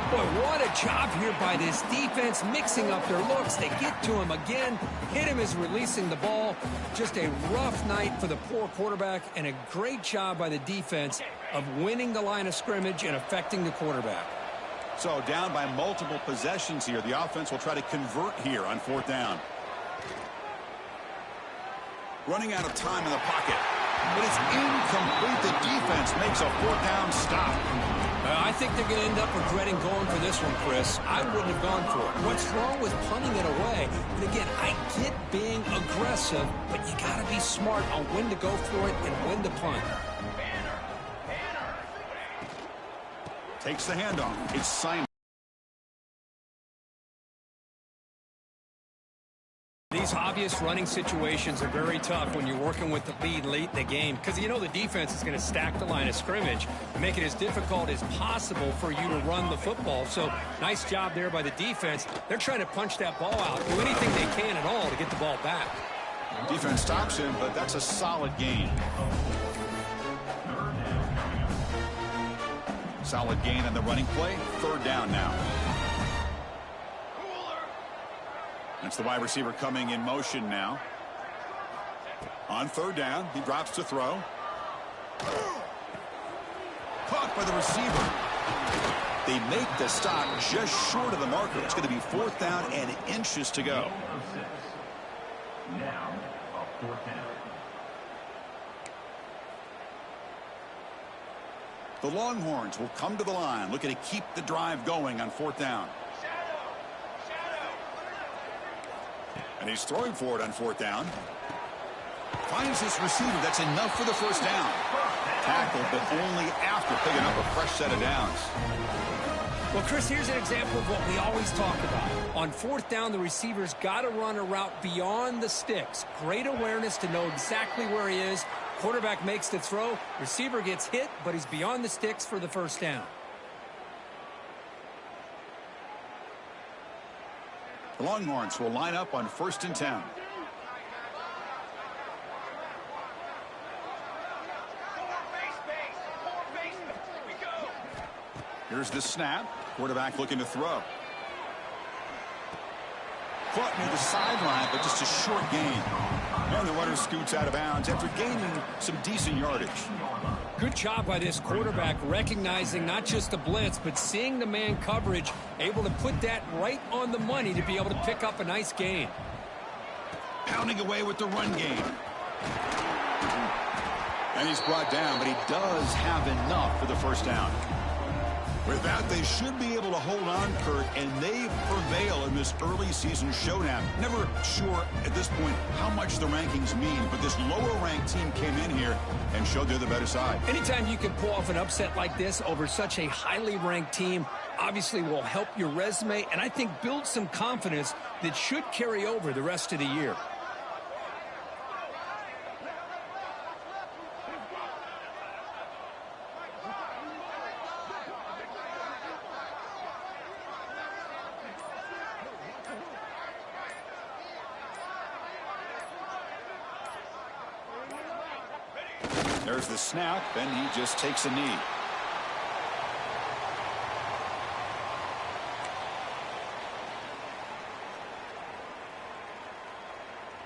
Boy, what a job here by this defense, mixing up their looks. They get to him again, hit him as releasing the ball. Just a rough night for the poor quarterback, and a great job by the defense of winning the line of scrimmage and affecting the quarterback. So down by multiple possessions here. The offense will try to convert here on 4th down. Running out of time in the pocket. But it's incomplete. The defense makes a 4th down stop. I think they're going to end up regretting going for this one, Chris. I wouldn't have gone for it. What's wrong with punting it away? And again, I get being aggressive, but you got to be smart on when to go for it and when to punt. Takes the handoff. It's Simon. These obvious running situations are very tough when you're working with the lead late in the game, because you know the defense is going to stack the line of scrimmage and make it as difficult as possible for you to run the football. So nice job there by the defense. They're trying to punch that ball out, do anything they can at all to get the ball back. Defense stops him, but that's a solid gain. Solid gain on the running play. 3rd down now. That's the wide receiver coming in motion now. On 3rd down, he drops to throw. Caught by the receiver. They make the stop just short of the marker. It's going to be 4th down and inches to go. Now, 4th down. The Longhorns will come to the line, looking to keep the drive going on 4th down. And he's throwing for it on 4th down. Finds his receiver. That's enough for the first down. Tackled, but only after picking up a fresh set of downs. Well, Chris, here's an example of what we always talk about. On 4th down, the receiver's got to run a route beyond the sticks. Great awareness to know exactly where he is. Quarterback makes the throw. Receiver gets hit, but he's beyond the sticks for the first down. The Longhorns will line up on 1st and 10. Here's the snap. Quarterback looking to throw. Caught near the sideline, but just a short gain. And the runner scoots out of bounds after gaining some decent yardage. Good job by this quarterback, recognizing not just the blitz, but seeing the man coverage, able to put that right on the money to be able to pick up a nice gain. Pounding away with the run game. And he's brought down, but he does have enough for the first down. With that, they should be able to hold on, Kurt, and they prevail in this early season showdown. Never sure at this point how much the rankings mean, but this lower-ranked team came in here and showed they're the better side. Anytime you can pull off an upset like this over such a highly ranked team, obviously will help your resume, and I think build some confidence that should carry over the rest of the year. There's the snap, and he just takes a knee.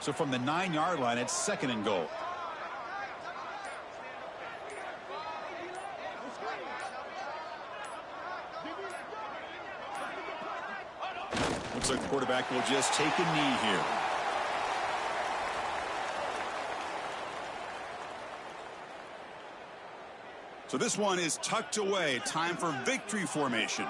So from the 9-yard line, it's 2nd and goal. Looks like the quarterback will just take a knee here. So this one is tucked away. Time for victory formation.